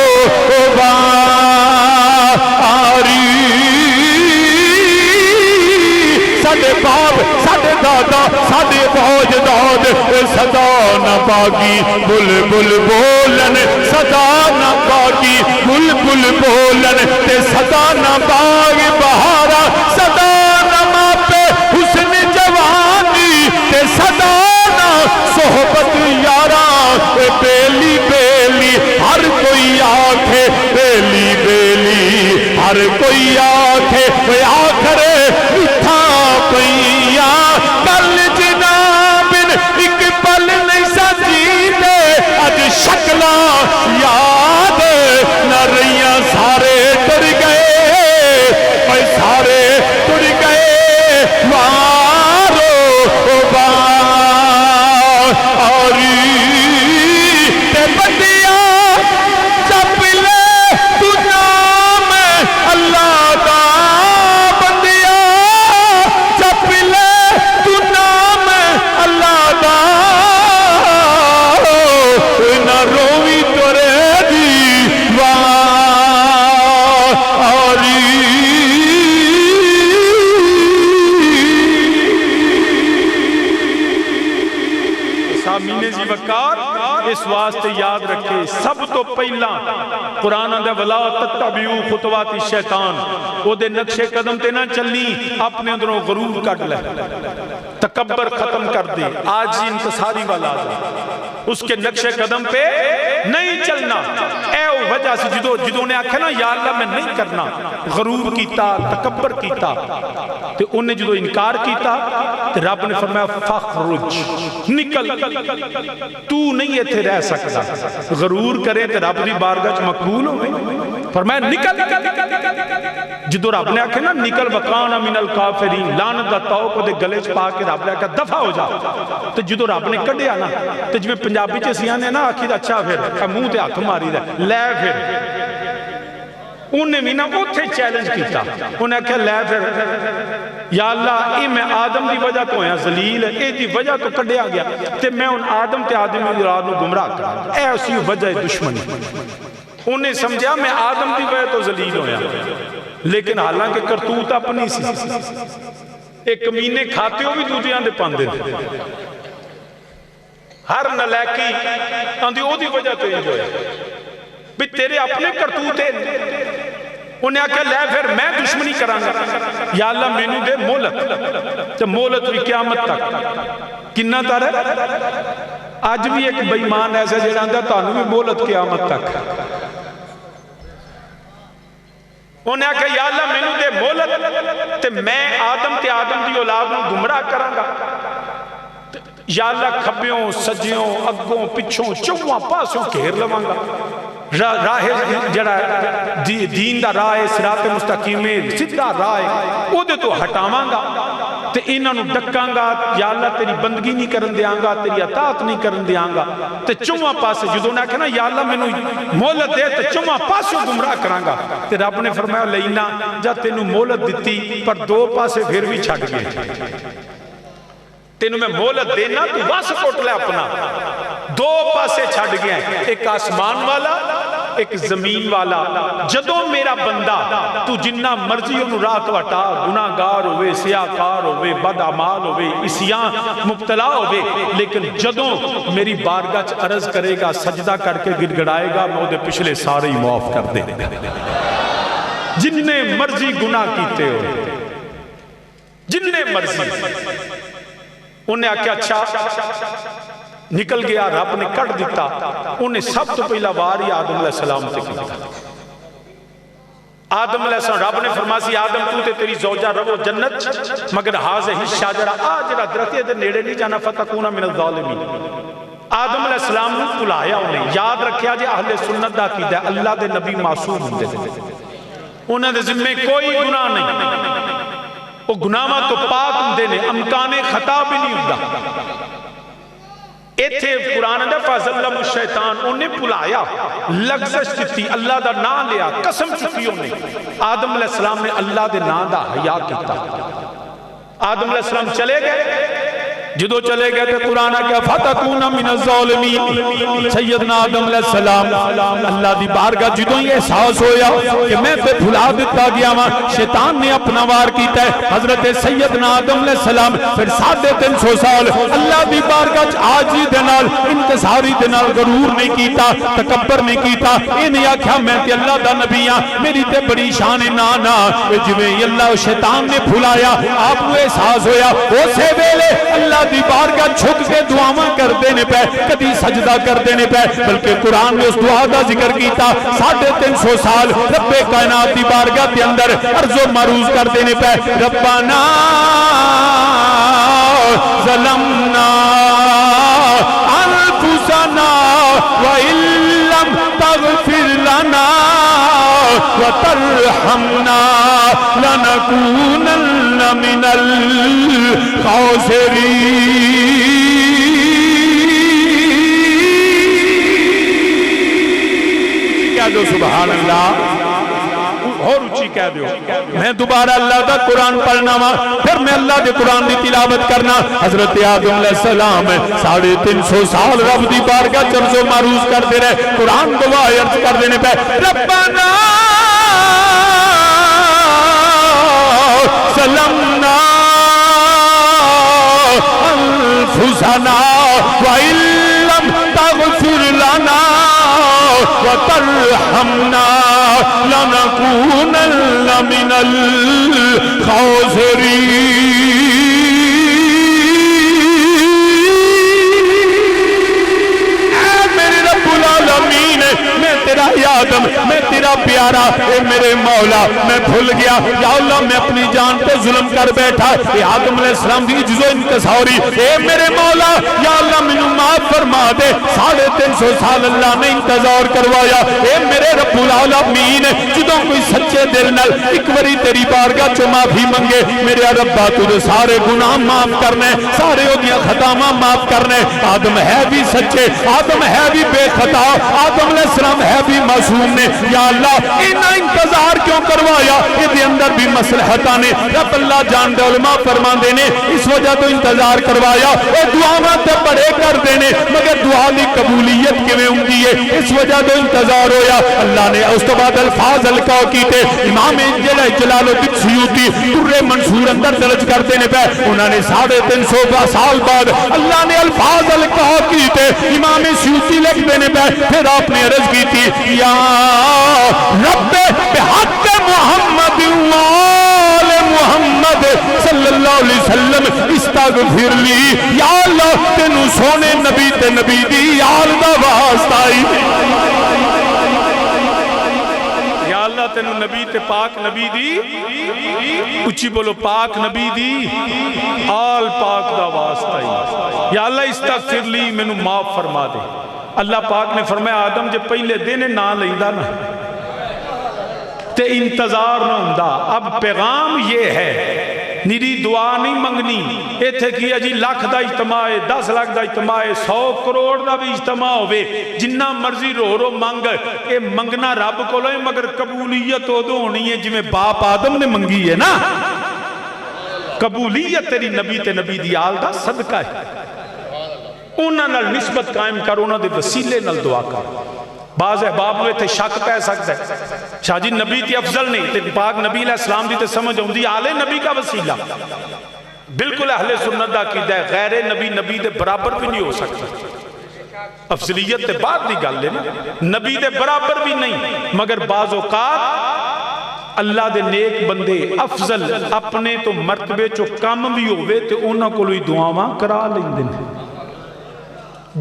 ساڈے باپ ساڈے دادا ساڈے اجداد صدا نہ باغی بلبل بولن صدا نہ باغی بلبل بولن تے صدا نہ باغ بہارا صدا نہ ماپے حسن جوانی تے صدا نہ صحبت یارا بیلی بیلی ہر کوئی آنکھے بیلی بیلی ہر کوئی آنکھے آخر مٹھا پئیا کل جنابن ایک پل نہیں سجی دے اج شکلا یاد نہ رہیاں سارے ٹر گئے اے سارے ٹر گئے وارو واری تے بندیا جپ لے تو نام اللہ دا بندیا جپ لے تو نام اللہ دا نہ روی تورے دی واری سامعین جی وقار اس واسطے یاد رکھے سب تو پہلا قرآن دے ولا تتبعوا خطوات الشیطان او دے نقشے قدم تے نہ چلی اپنے اندروں غرور کٹ لے تکبر ختم کر دے آجی انتصاری والا اس کے نقشے قدم پہ نہیں چلنا اے وجہ سے جدوں نے آکھا نا یا اللہ میں نہیں کرنا غرور کیتا تکبر کیتا تے انہیں جدوں انکار کیتا تے رب نے فرمایا فخرج نکل تو نہیں ایتھے رہ سکتا غرور کرے تے رب دی بارگاہ مقبول ہو فرمایا نکل جدو رب نے آکھے نا نکل وقانا من الکافرین لعنت دا توق دے گلے چ پا کے رب نے آکھا دفع ہو جا تے جدو رب نے کڈیا نا تے جویں پنجابی چ سیاں نے نا آکھی دا اچھا پھر منہ تے ہاتھ ماری دا لے پھر انہیں بھی نا اوتھے چیلنج کیتا انہیں کہا لے پھر یا اللہ اے میں آدم دی وجہ تو ہیں ذلیل اے دی وجہ تو کڈیا گیا تے میں ان آدم تے آدمی دی رات نو گمراہ کرا اے اسی وجہ دشمنی انہیں سمجھا میں آدم دی وجہ تو ذلیل ہویا لیکن حالانکہ کرتوت اپنی سی ایک کمینے کھاتے ہو بھی دوسریاں دے پاندے ہر نلیکی آندھی او دی وجہ تو انجو ہے بھی تیرے اپنے کرتوت ہیں انہیں آکھا لے پھر میں دشمنی کرانگا یا اللہ میں نے دے مولت تو مولت بھی قیامت تک کنہ تارے آج بھی ایک بیمان ایسا جیڑا اندھا تانوں بھی مولت قیامت تک انہیں آکھا یا اللہ میں نے دے مولت تو میں آدم تے آدم دی اولاد نو گمراہ کرانگا یا اللہ کھبیوں سجیوں اگوں پچھوں چوہاں پاسوں گھیر لوانگا راہ جڑا دین دا راہ صراط مستقیم سیدھا راہ او دے تو ہٹاواں گا تے انہاں نو ڈکاں گا یا اللہ تیری بندگی نہیں کرن دیاں گا تیری اطاعت نہیں کرن دیاں گا تے چوہاں پاسے جدوں نے کہنا یا اللہ مینوں مہلت دے تے چوہاں پاسوں گمراہ کراں گا تے رب نے فرمایا لینا جا تینوں مہلت دتی پر دو پاسے پھر بھی چھڈ گئے تینوں میں مہلت دینا تو بس کوٹ لے اپنا دو پاسے چھڑ گیا ہے، ایک آسمان والا ایک زمین والا۔ جدوں میرا بندہ تو جنہ مرضی انہوں راہ تو ہٹا، گناہگار ہوئے، سیاکار ہوئے، بد اعمال ہوئے، اسیان مبتلا ہوئے، لیکن جدوں میری بارگاہ چ عرض کرے گا، سجدہ کر کے گڑ گڑائے گا، میں دے پچھلے سارے ہی معاف کر دے جننے مرضی گناہ کیتے ہو، جننے مرضی۔ انہیں آکھیا اچھا نکل گیا، رب نے کٹ دیتا۔ انہیں سب تو پہلا واری آدم علیہ السلام تے کیتا۔ آدم علیہ السلام، رب نے فرماسی آدم تو تے تیری زوجہ رہو جنت، مگر ہاذہ شجرہ آجرہ درخت دے نیڑے نہیں جانا فتکون من الظالمین۔ آدم علیہ السلام نے بلایا انہیں، یاد رکھیا جے اہل سنت دا عقیدہ ہے اللہ دے نبی معصوم ہوندے نے، انہاں دے ذمے کوئی گناہ نہیں، وہ گناہاں تو پاک ہوندے نے، امکان خطا بھی نہیں ہوندا۔ ایتھے قرآن دا فَظَلَّمُ الشیطان، انہیں بلایا، لغزش کیتی، اللہ دا نام لیا، قسم چکی انہیں۔ آدم علیہ السلام نے اللہ دے نام دا حیا کیتا۔ آدم علیہ السلام چلے گئے، جدو چلے گئے تھے قرآن کیا فَتَكُونَ مِنَ الظَّالِمِينَ۔ سیدنا آدم علیہ السلام اللہ دی بارگاہ جدو یہ احساس ہویا کہ میں پہ بھلا دیتا گیا ہاں، شیطان نے اپنا وار کیتا ہے۔ حضرت سیدنا آدم علیہ السلام پھر 350 سال اللہ دی بارگاہ عاجزی دے نال، انکساری دے نال، غرور نہیں کیتا، تکبر نہیں کیتا۔ انہیں آکھیا میں تے اللہ دا نبی ہاں، میری تے بڑی شان نانا۔ جویں اللہ شیطان نے بھلایا، آپ کو احساس ہویا، اسے ویلے اللہ دی بارگاہ چھک کے دعاواں کر دینے پہ، کبھی سجدہ کر دینے پہ، بلکہ قرآن نے اس دعا دا ذکر کیتا 350 سال رب کائنات دی بارگاہ کے اندر عرض و معروض کر دینے پہ، ربنا ظلمنا انفسنا وَإِن لَّمْ تَغْفِرْ لَنَا وَتَرْحَمْنَا لَنَكُونَنَّ مِنَ الْخَاسِرِينَ۔ کہہ دو سبحان اللہ، اور اچھی کہہ دو۔ میں دوبارہ اللہ دا قرآن پڑھنا وا، پھر میں اللہ دے قرآن دی تلاوت کرنا۔ حضرت آدم علیہ السلام 350 سال رب دی بارگاہ عرض و معروض کرتے رہے، قرآن دعا عرض کر دینے پہ، ربنا ظلمنا انفسنا وَإِن لَّمْ تَغْفِرْ لَنَا وَتَرْحَمْنَا لَنَكُونَنَّ مِنَ الْخَاسِرِينَ۔ اے میرے رب العالمین، میں تیرا آدم، میں تیرا پیارا، اے میرے مولا، میں بھول گیا یا اللہ، میں اپنی جان پہ ظلم کر بیٹھا۔ اے آدم علیہ السلام دی جزو انکساری، اے میرے مولا یا اللہ مینوں معاف فرما دے۔ 350 سال اللہ نے انتظار کروایا۔ اے میرے رب العالمین، جدوں کوئی سچے دل نال ایک باری تیری بارگاہ چ معافی منگے، میرے ربا تو سارے گناہ معاف کرنے، سارے اودیاں خطاواں معاف کرنے۔ آدم ہے بھی سچے، آدم ہے بھی بے خطا، آدم علیہ السلام ہے بھی معصوم نے، یا اللہ انہاں انتظار کیوں کروایا؟ یہ اندر بھی مصلحتاں نے، رب اللہ جان دے علماء فرماندے نے اس وجہ تو انتظار کروایا، اے دعاواں تے بڑے کر دینے مگر دعا دی قبولیت کیویں ہوندی ہے، اس وجہ تو انتظار ہویا۔ اللہ نے اس تو بعد الفاظ القا کیتے، امام جلال الدین سیوطی در منصور اندر درج کر دینے پہ، انہوں نے 350 سال بعد اللہ نے الفاظ القا کیتے، امام سیوطی لکھ دینے پہ، پھر آپ نے عرض کی تھی یا رب بحق محمد وآل محمد صلی اللہ علیہ وسلم استغفر لی، یا اللہ تینوں سونے نبی تے نبی دی آل دا واسطہ، یا اللہ تینوں نبی تے پاک نبی دی، اچھی بولو پاک نبی دی آل پاک دا واسطہ، یا اللہ استغفر لی، میں نو معاف فرما دے۔ اللہ پاک نے فرمایا آدم جب پہلے دینے نہ لیندہ نا تے انتظار نہ ہوندہ۔ اب پیغام یہ ہے، نیری دعا نہیں منگنی، ایتھے کیا جی لاکھ دا اجتماع ہے، 10 لاکھ دا اجتماع ہے، 100 کروڑ دا بھی اجتماع ہوئے، جنہ مرضی رو منگ، اے منگنا رب کو لئے مگر قبولیت ہو دو ہونی ہے جی میں باپ آدم نے منگی ہے نا، قبولیت تیری نبی تے نبی دی آل دا صدقہ ہے۔ انہاں نال نسبت قائم کر، انہاں دے وسیلے نال دعا کر۔ بعض احباب ہوئے تھے شک پہ سکتا ہے شاہ جی نبی تے افضل نہیں تے پاک نبی علیہ السلام دی تے سمجھ ہوندی آلے نبی کا وسیلہ، بالکل اہل سنت دا عقیدہ ہے غیر نبی نبی دے برابر بھی نہیں ہو سکتا، افضلیت تے بعد دی گل ہے نا، نبی دے برابر بھی نہیں، مگر بعض اوقات اللہ دے نیک بندے افضل اپنے تو مرتبے چو کم بھی ہوئے تے انہاں کو لوئی دعاواں کرا لیں دیں۔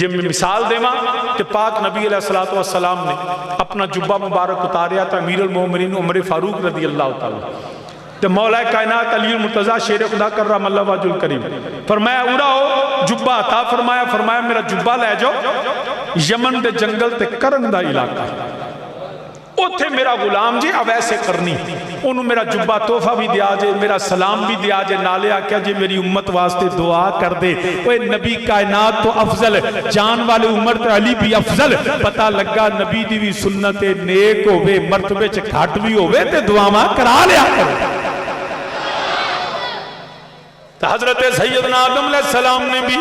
جب میں مثال دے ماں کہ پاک نبی علیہ السلام نے اپنا جبہ مبارک اتاریا تھا امیر المومنین عمر فاروق رضی اللہ تعالیٰ تو مولا کائنات علی المرتضیٰ شیر خدا کر رہا اللہ واجہ الکریم فرمایا اڑا ہو جبہ عطا فرمایا میرا جبہ لے جاؤ یمن دے جنگل تے کرنگ دا علاقہ اوتھے میرا غلام جی اویسے کرنی انہوں میرا جبہ تحفہ بھی دیا جے میرا سلام بھی دیا جے نالے آکیا جے میری امت واسطے دعا کر دے اوہ نبی کائنات تو افضل جان والے عمر تے علی بھی افضل پتہ لگا نبی دی بھی سنت نیک ہوئے مرتبے چ گھٹ بھی ہوئے تے دعاواں کرا لیا کرے۔ حضرت سیدنا آدم علیہ السلام نے بھی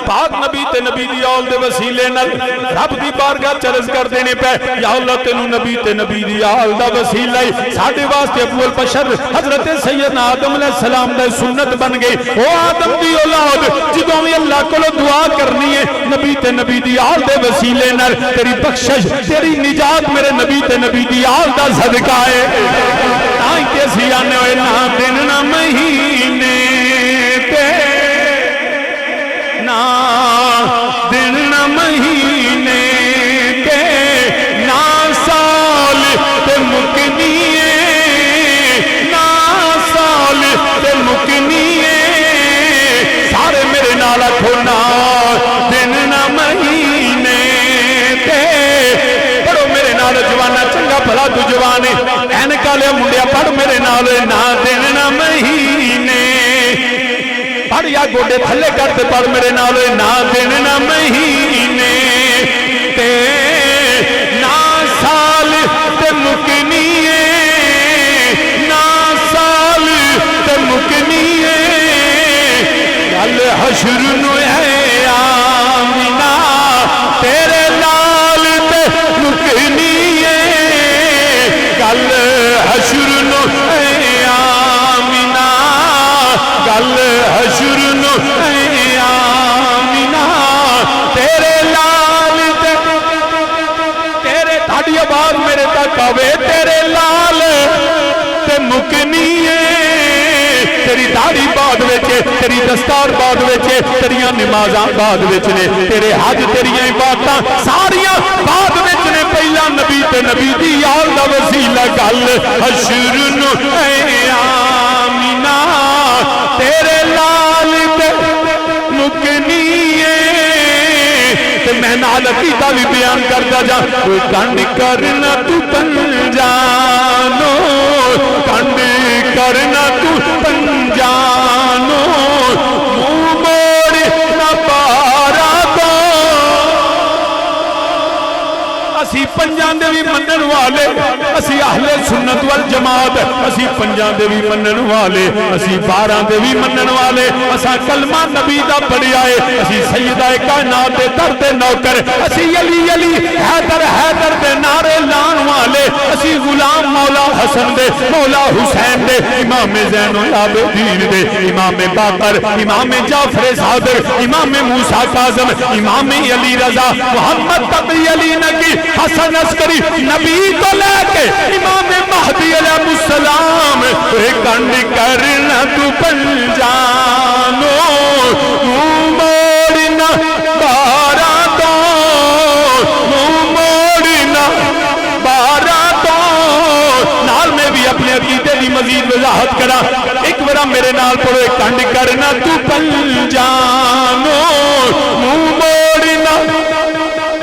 پاک نبی تے نبی دی اول دے وسیلے نال رب دی بارگاہ چرز کر دینے پہ یا اللہ تینوں نبی تے نبی دی اول دا وسیلہ ساڈے واسطے ابو البشر حضرت سیدنا آدم علیہ السلام دا سنت بن گئی او آدم دی اولاد جدوں بھی اللہ کو دعا کرنی ہے نبی تے نبی دی اول دے وسیلے نال تیری بخشش تیری نجات میرے نبی تے نبی دی اول دا صدقہ ہے تائیں کہ سیانے ہوئے نہ دن نہ مہینے نا دن نہ مہینے کے نا سال تے مکنیے نا سال تے مکنیے سارے میرے نالا کھونا دن نہ مہینے کے پڑھو میرے نال جوانا چنگا بھلا تو جوانے اینکا لے منڈیا پڑھ میرے نال نا دن نہ مہینے پڑھ یا گوڑے تھلے کرتے پڑھ میرے نالے نا دن نہ مہینے تے نا سال تے مکنیے نا سال تے مکنیے گل حشر نو ہے آمینہ تیرے لال تے مکنیے گل حشر نو ہے آمینہ گل حشر نو اے آمینہ تیرے لال تیرے تھاڑی آواز میرے تک آوے تیرے لال تے مکنیے تیری داڑھی بعد وچے تیری دستار بعد وچے تیریاں نمازاں بعد وچنے تیرے حج تیریاں عبادتاں ساریاں بعد وچنے پہلا نبی تے نبی دی آل دا وسیلہ گل حشر نو اے آمینہ تیرے لال تے مکنیے تے میں نال عقیدہ بھی بیان کرتا جا کوئی کنڈ کرنا تو پنجانو کنڈ کرنا تو پنجانو منہ موڑ نہ پارا دو اسی پنجان دے بھی منن والے اسی اہل سنت والجماعت اسی پنجان دے بھی منن والے اسی باران دے بھی منن والے اسا کلمہ نبی دا پڑھی آئے اسی سیدہ کائنات دے درد نوکر اسی علی علی حیدر حیدر دے نعرے لان والے اسی غلام مولا حسن دے مولا حسین دے امام زین العابدین دے امام باقر امام جعفر صادق امام موسیٰ کاظم امام علی رضا محمد تقی علی نگی حسن عسکری نبی تو لے کے امام مہدی علیہ السلام کنڈ کرنا تو پنجانو موڑنا بارا دو موڑنا بارا دو نال میں بھی اپنے عقیدے دی مزید وضاحت کرا ایک بڑا میرے نال پڑھو کنڈ کرنا تو پنجانو موڑنا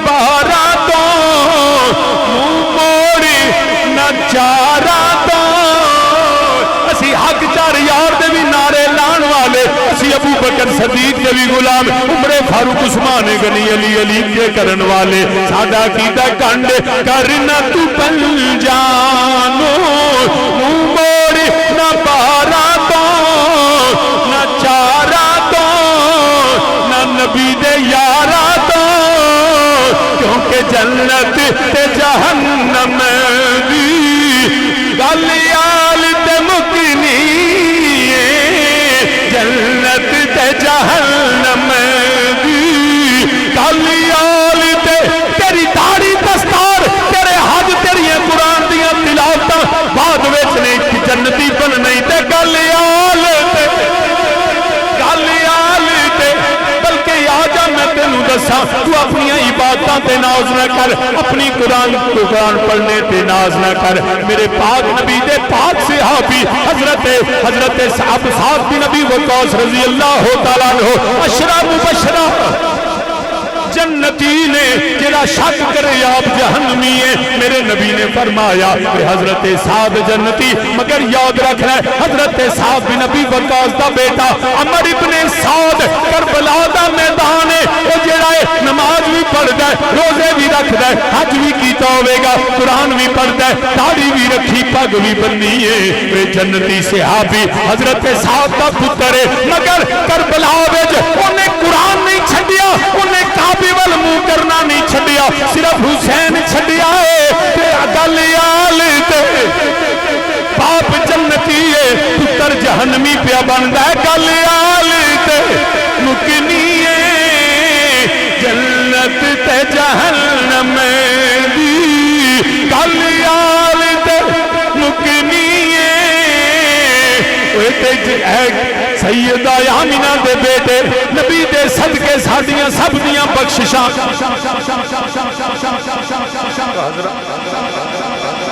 بارا دو موڑی نہ چارا دو اسی حق چار یار دے بھی نعرے لان والے اسی ابو بکر صدیق دے بھی غلام عمر فاروق عثمان غنی علی علی کے کرن والے سادہ عقیدہ کنڈ کرنا تو پنجانو موڑی نہ بارا دو نہ چارا دو نہ نبی دے یارا دساں تو اپنی عبادتاں تے ناز نہ کر اپنی قرآن پڑھنے تے ناز نہ کر میرے پاک نبی دے پاک صحابی حضرت صاحب بن نبی وقاص رضی اللہ تعالیٰ عنہ اشرا مبشرہ جنتی نے جڑا شک کرے آپ جہنمی ہے میرے نبی نے فرمایا کہ حضرت سعد جنتی مگر یاد رکھنا ہے حضرت سعد بن نبی وقاص دا بیٹا عمر ابن سعد کربلا دا میدان ہے وہ جڑا ہے نماز بھی پڑھدا ہے روزے بھی رکھدا ہے حج بھی کیتا ہوے گا قرآن بھی پڑھدا ہے داڑھی بھی رکھی پگ بھی بننی ہے اے جنتی صحابی حضرت سعد دا پتر ہے مگر کربلا وچ اونے قرآن نہیں چھڈیا اونے کعبے وال منہ کرنا نہیں چھڈیا صرف حسین چھڈیا ہے تے گل آل تے باپ جنتی ہے پتر جہنمی پیا بندا ہے گل آل تے مکنی ہے جنت تے جہنم دی گل آل تے مکنی سیدہ آمینہ دے بیٹے نبی دے صدقے ساڈیاں سب دیاں بخششاں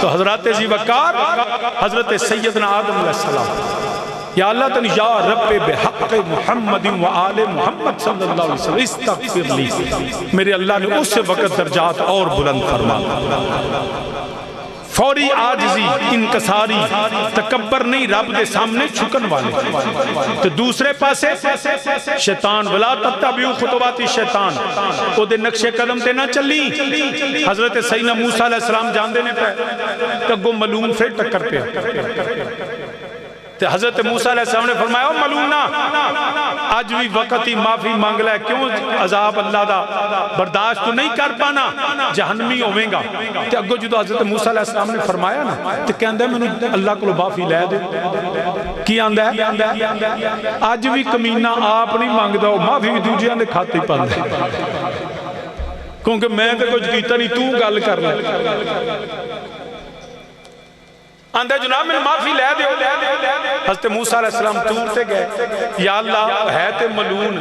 تو حضرات ذی وقار حضرت سیدنا آدم علیہ السلام یا اللہ تن یا رب بحق محمد و آل محمد صلی اللہ علیہ وسلم استغفر لی میرے اللہ نے اس وقت درجات اور بلند فرما فوری آجزی انکساری تکبر نہیں رب دے سامنے چھکن والے تو دوسرے پاسے شیطان ولا تتبعوا خطوات الشیطان او دے نقش قدم تے نہ چلی حضرت سیدنا موسیٰ علیہ السلام جان دینے پہ کہ گو ملون پھر ٹکر پہ تو حضرت موسیٰ علیہ السلام نے فرمایا ملونہ آج بھی وقت ہی معافی مانگ لے کیوں عذاب اللہ دا برداشت تو نہیں کر پانا جہنمی ہوئیں گا تو اگو جدو حضرت موسیٰ علیہ السلام نے فرمایا نا تو کہندہ ہے میں نے اللہ کو معافی لے دے کی آندہ ہے آج بھی کمینہ آپ نہیں مانگ دو معافی بھی دوجیاں نے کھاتے ہی پاندے کیونکہ میں تو کچھ کیتا نہیں تو گل کر لے آندھا جناب میں معافی لے دے حضرت موسیٰ علیہ السلام ٹورتے گئے یا اللہ ہے تے ملون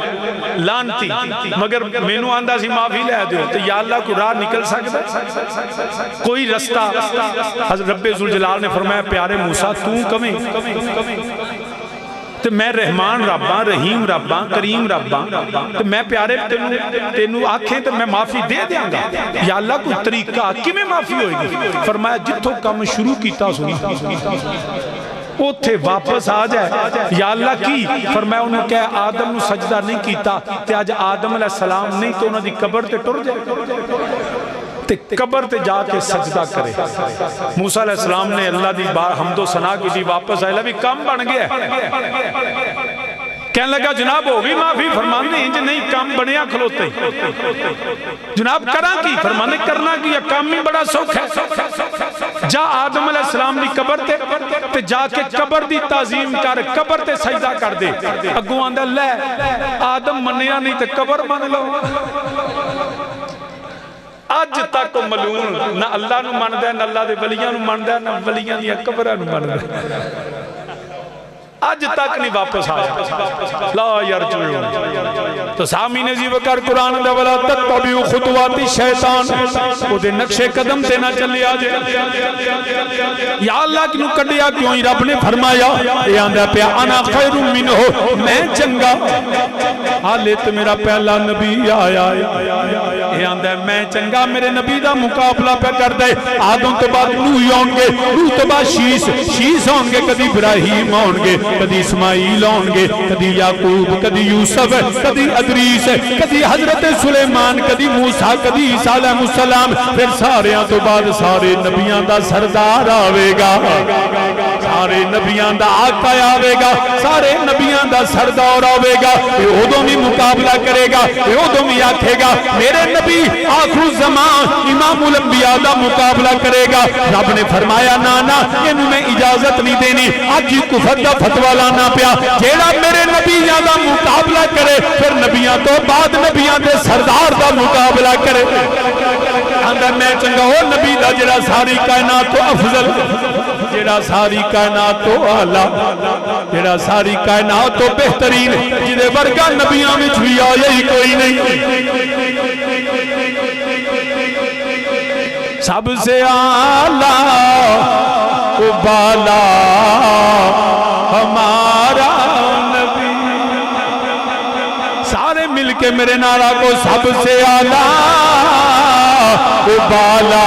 لانتی مگر میں نو آندھا سی معافی لے دے تو یا اللہ کو راہ نکل سکتا کوئی رستہ حضرت رب ذوالجلال نے فرمایا پیارے موسیٰ تو کمیں تو میں رحمان رباں رحیم رباں کریم رباں تو میں پیارے تینو آنکھیں تو میں معافی دے دیاں گا یا اللہ کوئی طریقہ کی میں معافی ہوئے گی فرمایا جتھو کام شروع کیتا سنی وہ تھے واپس آ جائے یا اللہ کی فرمایا انہوں کہا آدم نو سجدہ نہیں کیتا تے آج آدم علیہ السلام نہیں تو انہوں دی قبر تے ٹر جائے تے قبر تے جا کے سجدہ کرے موسیٰ علیہ السلام نے اللہ دی حمد و ثنا کی دی واپس آئے لبی کم بن گیا کہنے لگا جناب ہوگی معافی فرمانے انج نہیں کام بنیا کھلوتے جناب کرا کی فرمانے کرنا کی یہ کام ہی بڑا سوکھ ہے جا آدم علیہ السلام دی قبر تے جا کے قبر دی تعظیم کر قبر تے سجدہ کر دے اگو آندہ لے آدم منیا نہیں تے قبر من لو آج تک ملون نہ اللہ نو ماندہ ہے نہ اللہ دے ولیاں نو ماندہ ہے نہ ولیاں دیا قبرہ نو ماندہ ہے آج تک نہیں واپس آیا لا یرجعون تو سامین عزیز وکر قرآن دا ولا تتبعوا خطوات الشیطان او دے نقش قدم تے نہ چلے آجے یا اللہ کی نو کڈیا کیوں ہی رب نے فرمایا اے آندہ پیا انا خیر منہ میں چنگا حالت میرا پہلا نبی آیا اے آندہ میں چنگا میرے نبی دا مقابلہ پہ کر دے آدم تو بعد نوح ہوں گے نوح تو بعد شیس ہوں گے کدی ابراہیم ہوں گے کدی اسماعیل ہوں گے کدی یعقوب کدی یوسف کدی ادریس کدی حضرت سلیمان کدی موسیٰ کدی عیسیٰ علیہ السلام پھر ساریاں تو بعد سارے نبیاں دا سردار آوے گا سارے نبیاں دا آقا آوے گا سارے نبیاں دا سردار آوے گا یہ ادھوں بھی مقابلہ کرے گا یہ ادھوں بھی آکھے گا میرے نبی آخر زمان امام الانبیاء دا مقابلہ کرے گا رب نے فرمایا نانا انہوں میں اجازت نہیں دینی آج ہی کفر دا فتوہ لانا پیا جیڑا میرے نبیاں دا مقابلہ کرے پھر نبیاں تو بعد نبیاں دے سردار دا مقابلہ کرے آندہ میں چنگا ہو نبی دا جڑا ساری کائنات تو افضل جڑا ساری کائنات تو اعلیٰ جڑا ساری کائنات تو بہترین جدے ورگا نبیاں وچ بھی آیا ہی کوئی نہیں سب سے اعلیٰ و بالا ہمارا نبی سارے مل کے میرے نعرہ کو سب سے اعلیٰ و بالا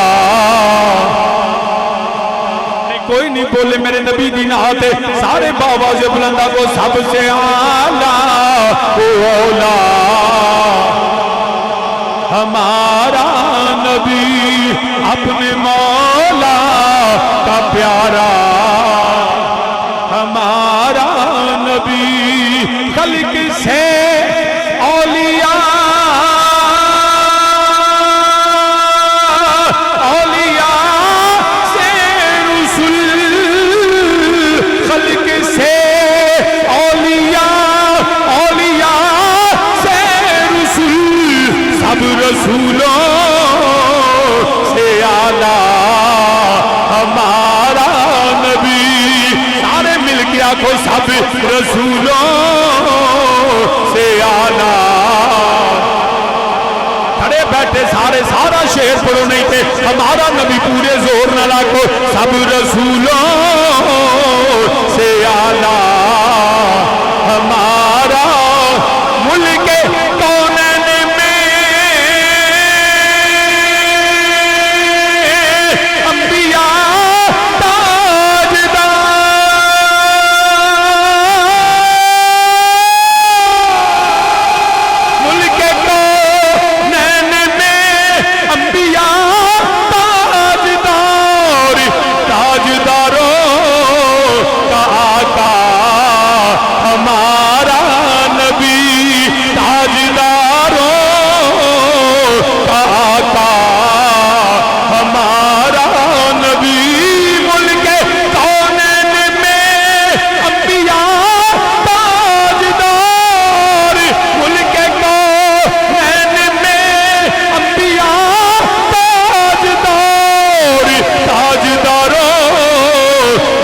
کوئی نہیں بولے میرے نبی دی نعت سارے باواز بلندہ کو سب سے اعلیٰ و اولا ہمارا نبی اپنے مولا کا پیارا ہمارا نبی خلق سے اولیاء سے رسول خلق سے اولیاء سے رسول سب رسولوں سے اعلیٰ ہمارا نبی سارے مل کے آنکھوں سب رسولوں سے اعلیٰ کھڑے بیٹھے سارے سارا شعر پڑھو نہیں تھے ہمارا نبی پورے زور نہ لاکھو سب رسولوں سے اعلیٰ ہمارا ملک کونین میں انبیاء تاجدار ملک کونین میں انبیاء تاجدار تاجداروں کا آقا ہمارا نبی تاجداروں کا آقا ہمارا نبی ملک کونین میں انبیاء تاجدار ملک کونین میں انبیاء تاجدار تاجداروں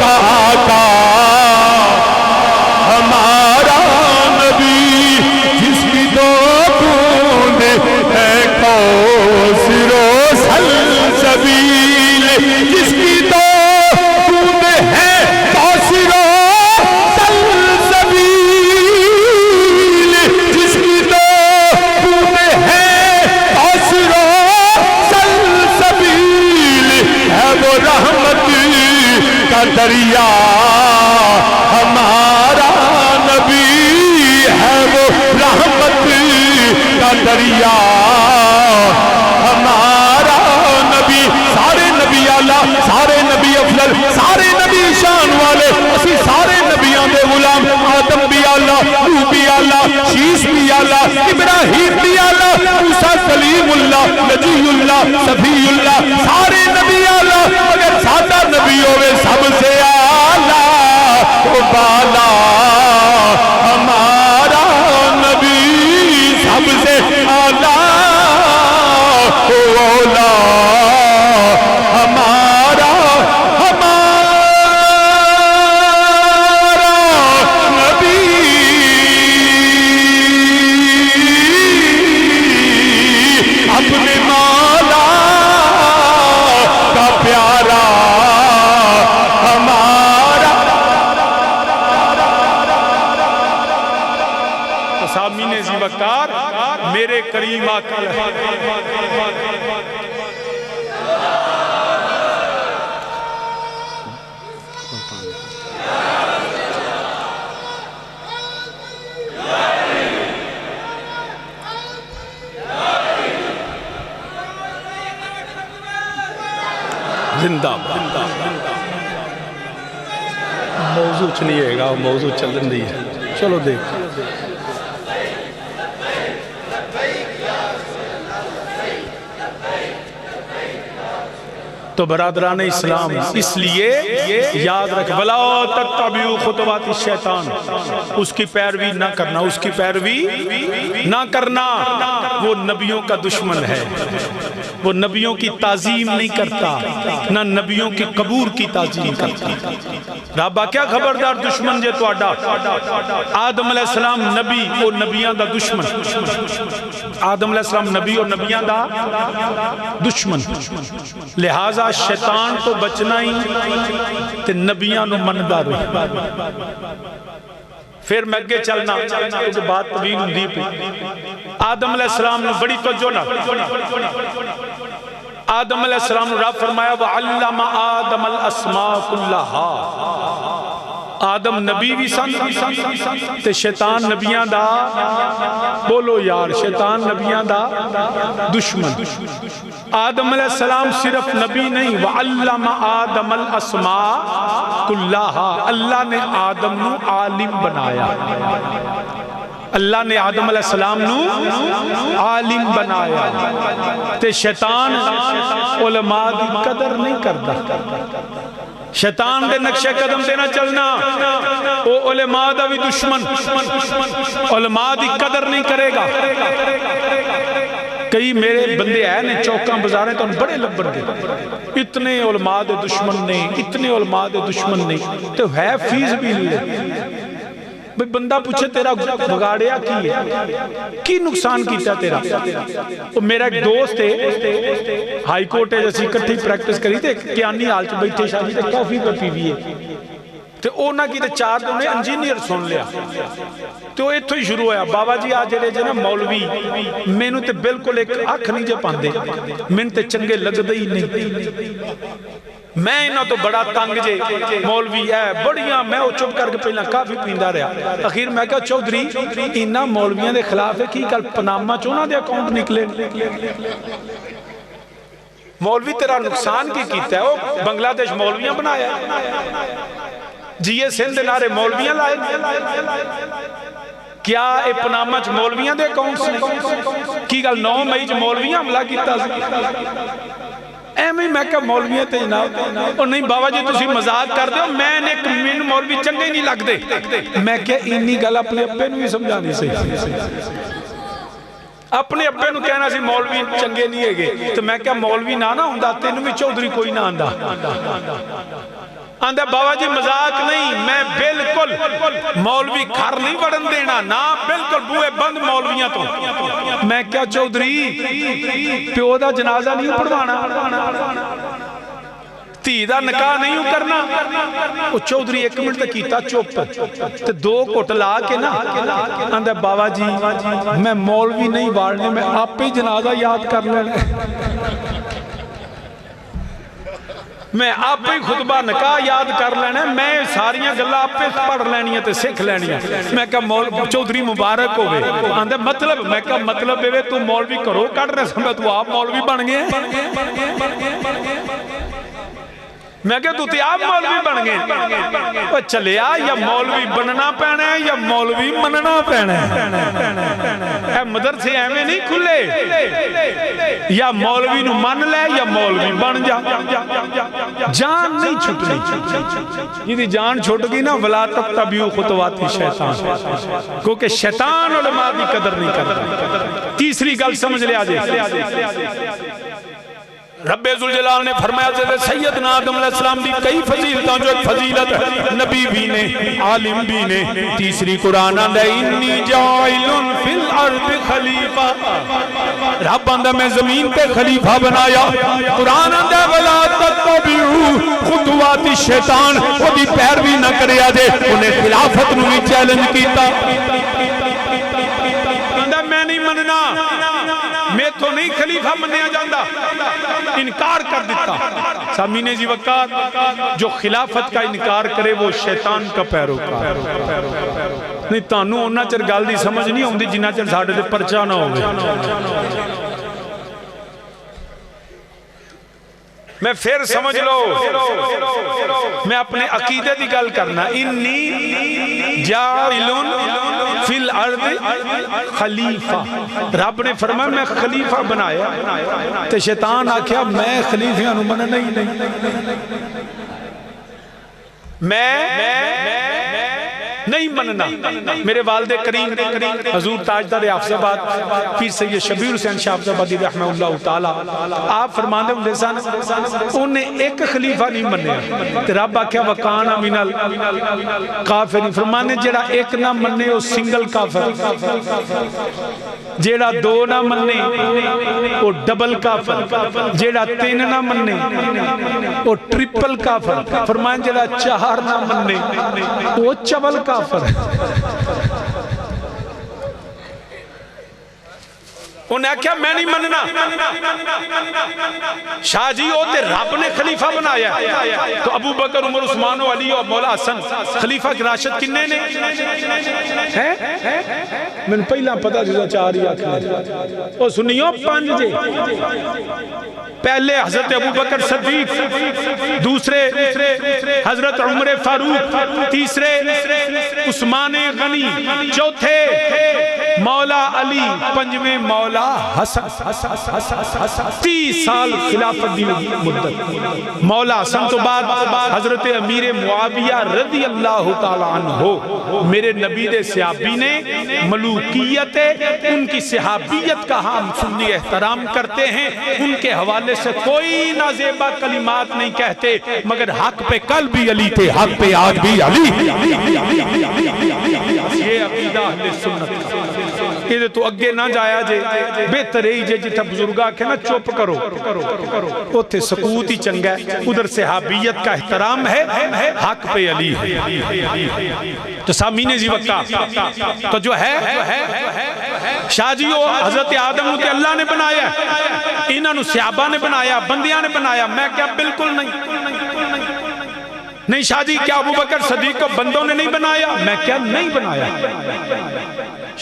کا آقا ہمارا نبی جس کی دو بوند ہے کوثر و سلسبیل جس کی دو بوند ہے کوثر و سلسبیل جس کی دو بوند ہے کوثر و سلسبیل ہے وہ رحمت کا دریا ہمارا نبی ہے وہ رحمت کا دریا ہمارا نبی سارے نبی اعلیٰ سارے نبی افضل سارے نبی شان والے اسی سارے نبیوں دے غلام آدم بھی اعلیٰ نوح بھی اعلیٰ شیش بھی اعلیٰ ابراہیم بھی اعلیٰ موسیٰ کلیم اللہ نجی اللہ صفی اللہ سارے نبی اعلیٰ مگر سادہ نبی ہوئے سب سے اعلیٰ و بالا ہمارا نبی سب سے اعلیٰ و اولا ہمارا نبی اپنے مولا کا پیارا ہمارا سامین زی وقار میرے کریم آقا زندہ موضوع چلیے گا موضوع چلن دی ہے چلو دیکھ تو برادران اسلام اس لیے یاد رکھ وَلَا تَتَّبِعُوا خُطُوَاتِ الشَّيْطَان اس کی پیروی نہ کرنا اس کی پیروی نہ کرنا وہ نبیوں کا دشمن ہے وہ نبیوں کی تعظیم نہیں کرتا، نہ نبیوں کی قبور کی تعظیم کرتا۔ رابا کیا خبردار دشمن جے تو آڈا، آدم علیہ السلام نبی اور نبیان دا دشمن، آدم علیہ السلام نبی اور نبیان دا دشمن، لہٰذا شیطان تو بچنا ہی تے نبیان نو مندار ہوئی۔ پھر میں اگے چلنا کیونکہ بات طویل ہوندی پئی۔ آدم علیہ السلام نے بڑی توجہ نہ، آدم علیہ السلام نے رب فرمایا وَعَلَّمَ آدم الْأَسْمَاءَ كُلَّهَا۔ آدم نبی بھی سن تے شیطان نبیان دا، بولو یار، شیطان نبیان دا دشمن۔ آدم علیہ السلام صرف نبی نہیں، وَعَلَّمَ آدم الْأَسْمَاءَ كُلَّهَا، اللہ نے آدم نو عالم بنایا، اللہ نے آدم علیہ السلام نو عالم بنایا تے شیطان علماء دی قدر نہیں کرتا، شیطان دے نقشے قدم دینا چلنا، وہ علماء دا بھی دشمن، علماء دی قدر نہیں کرے گا۔ کئی میرے بندے آئے نے چوکاں بزاریں تو بڑے لبن دے، اتنے علماء دے دشمن نے، اتنے علماء دے دشمن نے، تو ہے فیس بھی لے بھئی بندہ پوچھے تیرا بگاڑیا کی ہے، کی نقصان کیتا تیرا؟ وہ میرا ایک دوست ہے، ہائی کورٹ ہے جیسی کٹھی پریکٹس کری تھے، کیانی حال چ بیٹھے شاہی تے کافی پر پی بھی ہے تے اونا کی تے چار دے انہیں انجینئر سن لیا تو ایتھو ہی شروع ہویا، بابا جی آج جڑے جنا مولوی میں نو تے بالکل ایک اکھ نہیں جے پاندے، میں تے چنگے لگ دے ہی نہیں، میں انہوں تو بڑا تنگ جے مولوی ہے بڑیاں، میں وہ چپ کر کے پہلا کافی پیندہ رہا، اخیر میں کہا چودھری انہاں مولویاں دے خلاف ہے کی کل پنامہ چونا دے اکاؤنٹ نکلے، مولوی تیرا نقصان کی کیتا ہے، وہ بنگلہ دیش مولویاں بنایا، جی یہ سندھ نارے مولویاں لائے، کیا اے پنامہ چ مولویاں دے اکاؤنٹ سے کی کل 9 مئی چ مولویاں حملہ کیتا سی؟ ایمی میں کہا مولویاں تے جناب، اور نہیں بابا جی تسی مزاق کر دے ہو، میں نے ایک من مولوی چنگے نہیں لگ دے، میں کہا انی گل اپنے اپنے نوی سمجھانی سے، اپنے اپنے نو کہنا سی مولوی چنگے نہیں ہے گے، تو میں کہا مولوی نہ ہوندہ تینو بھی چودھری کوئی نہ آندہ، آندہ بابا جی مذاق نہیں، میں بالکل مولوی گھر نہیں وڑن دینا، نا بالکل بوئے بند مولویاں تو، میں کیا چودھری پیو دا جنازہ نہیں پڑھوانا، تھی دا نکاح نہیں کرنا، وہ چودھری 1 منٹ تک کیتا چوپ تے 2 کوٹ لا کے نا، آندہ بابا جی میں مولوی نہیں وارنے، میں آپ پہ جنازہ یاد کر لینے، میں آپ پہ خطبہ نکاح یاد کر لینا، میں ساریاں گلہ آپ پہ پڑھ لینی ہے تے سکھ لینی ہے، میں کہا چودھری مبارک ہوئے، آندھے مطلب، میں کہا مطلب ہے تو مولوی کرو کٹ رہے سمجھا تو آپ مولوی بن گئے، میں کہا تو آپ مولوی بن گئے، وہ چلیا یا مولوی بننا پینا ہے یا مولوی مننا پینا ہے، اے مدرسے ایمیں نہیں کھلے، یا مولوی نو من لے یا مولوی بن جا، جان نہیں چھٹنی، یہ جان چھوٹ گئی نا وَلَا تَتَّبِعُوا خُطُوَاتِ الشَّیطان، کیونکہ شیطان علماء کی قدر نہیں کرتا۔ تیسری گل سمجھ لے آجے، رب ذوالجلال نے فرمایا کہ سیدنا آدم علیہ السلام دی کئی فضیلتاں، جو ایک فضیلت نبی بھی نے عالم بھی نے، تیسری قرآن آندہ انی جائل فی الارض خلیفہ، رب آندہ میں زمین پہ خلیفہ بنایا، قرآن آندہ وَلَا تَتَّبِعُوا خُطُوَاتِ الشَّیطان، وہ دی پیروی نہ کرے آجے، انہیں خلافت نو بھی چیلنج کیتا، آندہ میں نہیں مننا، میں تو نہیں خلیفہ منیا جاندہ، انکار کر دیتا۔ سامین جی وقت جو خلافت کا انکار کرے وہ شیطان کا پیروکار، نہیں تانوں انہا چر گال دی سمجھ نہیں ہوندی جنہا چر ساڑھے دے پرچہ نہ ہوگے۔ میں پھر سمجھ لو، میں اپنے عقیدے دی گل کرنا، انی جائلن فی الارض خلیفہ، رب نے فرمایا میں خلیفہ بنایا، تے شیطان آکھیا میں خلیفیاں نو مننا نہیں، میں نہیں مننا. میرے والد کریم حضور تاجدار حافظ آباد پیر سید شبیر حسین شاہ حافظ آبادی رحمہ اللہ تعالی آپ فرماندے ہوں سن انہیں ایک خلیفہ نہیں منیا. رب آکھیا وکان من الکافرین فرمانے جیڑا ایک نہ مننے وہ سنگل کافر, جیڑا دو نہ مننے وہ ڈبل کافر, جیڑا تین نہ مننے وہ ٹرپل کافر, فرمائیں جیڑا چار نہ مننے وہ چبل کافر. انہیں کیا میں نہیں مننا. شاہ جی ہوتے رب نے خلیفہ بنایا تو ابو بکر عمر عثمان و علی اور مولا حسن خلیفہ کی راشد کنے نے میں نے پہلا پتا جزا چار ہی آکھنے اور سنیوں پانچ جے. پہلے حضرت ابو بکر صدیق, دوسرے حضرت عمر فاروق, تیسرے عثمان غنی, چوتھے مولا علی, پنجویں مولا حسن. 30 سال خلافت دی مدت. مولا حسن تو بعد حضرت امیر معاویہ رضی اللہ تعالیٰ عنہ میرے نبی دے صحابی نے ملوکیت ان کی صحابیت کا ہم سنی احترام کرتے ہیں, ان کے حوالے سے کوئی نازیبہ کلمات نہیں کہتے مگر حق پہ کل بھی علی تھے, حق پہ آج بھی علی. یہ عقیدہ اہل سنت. یہ تو اگے نہ جایا جے بہتر ہی جے جتھا بزرگا کہ نا چپ کرو اوتھے سکوت ہی چنگا ہے. ادھر صحابیت کا احترام ہے, حق پہ علی ہے. تو سامین جی وقتا تو جو ہے شاہ جی وہ حضرت آدم کو اللہ نے بنایا, انہوں نے صحابہ نے بنایا, بندیاں نے بنایا. میں کیا بالکل نہیں شاہ جی. کیا ابو بکر صدیق کو بندوں نے نہیں بنایا؟ میں کیا نہیں بنایا.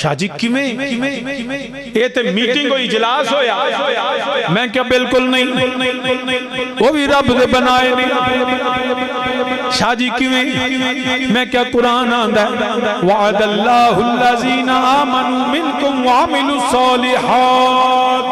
شاہ جی کیویں یہ تے میٹنگ کو اجلاس ہویا, میں کیا بالکل نہیں, وہ بھی رب نے بنائے نہیں. شاہ جی کیویں میں کیا قرآن آندا ہے وعد اللہ الذین آمنوا منکم وعملوا الصالحات.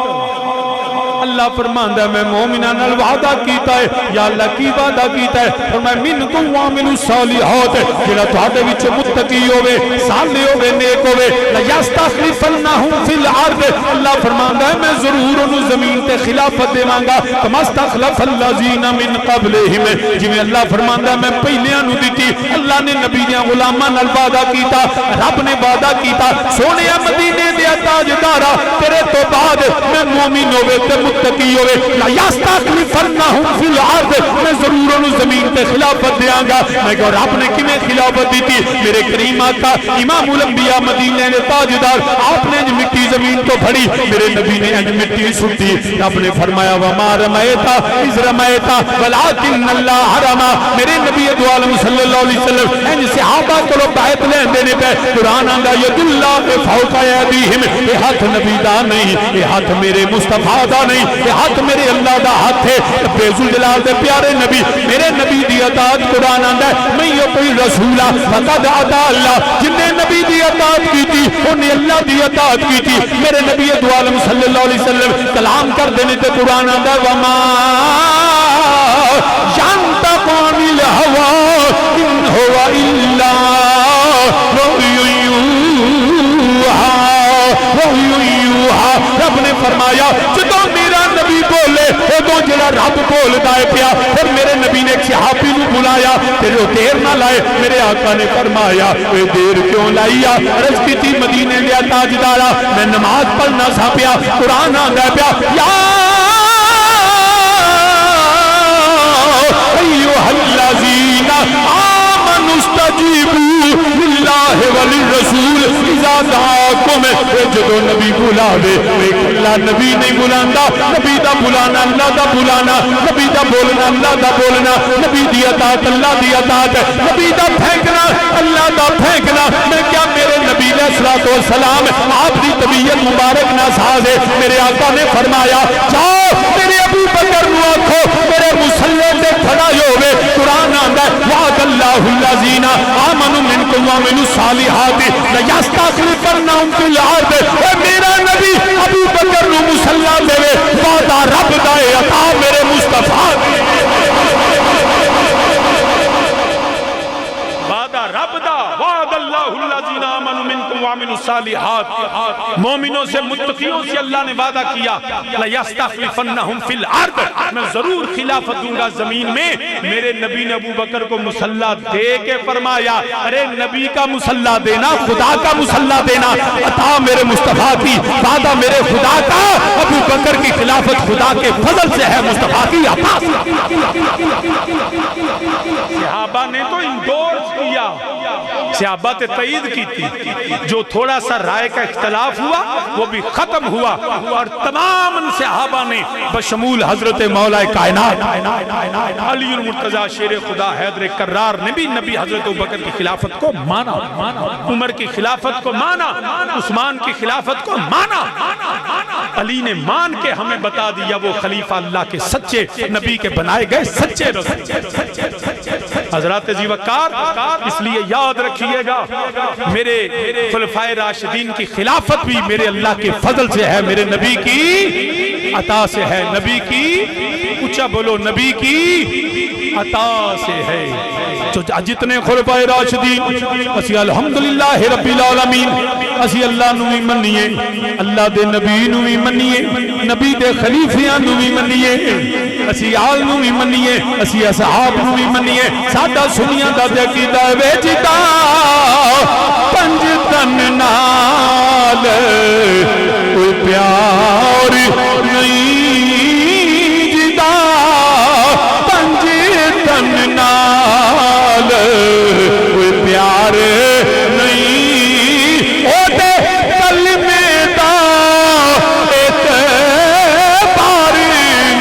اللہ فرماندا ہے میں مومناں نال وعدہ کیتا ہے. یا اللہ کی وعدہ کیتا ہے فرمایا منکم وعملوا الصالحات, جڑا تہاڈے وچ متقی ہوے, صالح ہوے, نیک ہوے, لَيَسْتَخْلِفَنَّهُمْ فِي الْأَرْضِ. اللہ فرماندا ہے میں ضرور انہوں زمین تے خلافت دیواں گا كَمَا اسْتَخْلَفَ الَّذِينَ مِن قَبْلِهِمْ. جویں اللہ فرماندا ہے میں پہلیاں نوں دتی. اللہ نے نبی دیاں غلاماں نال وعدہ کیتا, رب نے وعدہ کیتا سونیا مدینے دے تاجدارا تیرے تو بعد میں مومن ہوے تے متقی ہوے لَيَسْتَخْلِفَنَّهُمْ فِي الْأَرْضِ. میں ضرور انہوں زمین تے خلافت دیاں گا. میں کہا رب نے کیویں خلافت دیتی؟ میرے کریم آقا امام الانبیاء مدینے نے تاجدار آپ نے مٹی زمین تو بھری, میرے نبی نے اج مٹی سٹی. آپ نے فرمایا وما رمیتا اذ رمیتا ولکن اللہ حرما. میرے نبی دو عالم صلی اللہ علیہ وسلم ان صحابہ کو بیعت لیندے نے پے. قرآن آندا ید اللہ فوق ایدیہم. یہ ہاتھ نبی دا نہیں, یہ ہاتھ میرے مصطفیٰ دا نہیں, یہ ہاتھ میرے اللہ دا ہاتھ ہے. بے ذوالجلال دے پیارے نبی, میرے نبی دی اطاعت قرآن آندا ہے میں یطیع رسولہ فقد اطاع اللہ. جن نے نبی دی اطاعت کی تھی انہیں اللہ دی اطاعت کی تھی. میرے نبی دو عالم صلی اللہ علیہ وسلم کلام کر دینے تے قرآن آندا ہے وما ينطق عن الهوى ان هو الا وحی یوحی. رب نے فرمایا جدوں میرا نبی بولے ادوں جڑا رب بولدا ہے پیا. پھر میرے نبی نے ایک صحابی نو بلایا تیرے دیر نہ لائے. میرے آقا نے فرمایا اے دیر کیوں لائی؟ عرض کی تھی مدینے دے تاجدارا میں نماز پڑھنا سا پیا, قرآن آندا ہے پیا یا ایھا الذین آمنوا استجیبوا للہ وللرسول اذا دعاکم. جدو نبی بلاوے اللہ نبی نہیں بلاندا. نبی دا بلانا اللہ دا بلانا, نبی دا بولنا اللہ دا بولنا, نبی دی اطاعت اللہ دی اطاعت, نبی دا پھینکنا اللہ دا پھینکنا. میں کیا میرے نبی علیہ الصلوۃ والسلام آپ دی طبیعت مبارک ناساز ہے. میرے آقا نے فرمایا جاؤ میرے ابو بکر نو آکھو میرے مصلی تے کھڑا ہوے. قرآن آندا ہے وعد اللہ الذین آمنوا منکم وعملوا الصالحات لیستخلفنہم فی الارض. اے میرا نبی ابو بکر نو مصلی دے وعدہ رب دا عطا میرے مصطفیٰ وعدہ رب دا وعد اللہ مومنوں سے متقیوں سے اللہ نے وعدہ کیا لَيَسْتَخْلِفَنَّهُمْ فِي الْأَرْضِ میں ضرور خلافت دوں گا زمین میں. میرے نبی نے ابو بکر کو مصلح دے کے فرمایا ارے نبی کا مصلح دینا خدا کا مصلح دینا عطا میرے مصطفیٰ کی, وعدہ میرے خدا کا. ابو بکر کی خلافت خدا کے فضل سے ہے, مصطفیٰ کی عطا سے. صحابہ نے تو انڈورس کیا, صحابہ نے تائید کی تھی. جو تھوڑا سا رائے کا اختلاف ہوا وہ بھی ختم ہوا, اور تمام صحابہ نے بشمول حضرت مولا کائنات علی المرتضیٰ شیر خدا حیدر کرار نے بھی نبی حضرت ابوبکر کی خلافت کو مانا, عمر کی خلافت کو مانا, عثمان کی خلافت کو مانا. علی نے مان کے ہمیں بتا دیا وہ خلیفہ اللہ کے سچے نبی کے بنائے گئے سچے رسول. حضرات ذی وقار, اس لیے یاد رکھیے گا میرے خلفائے راشدین کی خلافت بھی میرے اللہ کے فضل سے ہے, میرے نبی کی عطا سے ہے. نبی کی اونچا بولو, نبی کی عطا سے ہے. تو جتنے خلفائے راشدین اسی الحمدللہ رب العالمین, اسی اللہ نو بھی منیے, اللہ دے نبی نو بھی منیے, نبی دے خلیفیاں نو بھی منیے, اسی آل نو بھی منیے, اسی اصحاب نو بھی منیے. ساڈا سنیاں دا عقیدہ وے جدا پنج تن نال کوئی پیار نہیں, جدا پنج تن نال کوئی پیار نہیں. او دے کلمے دا اعتبار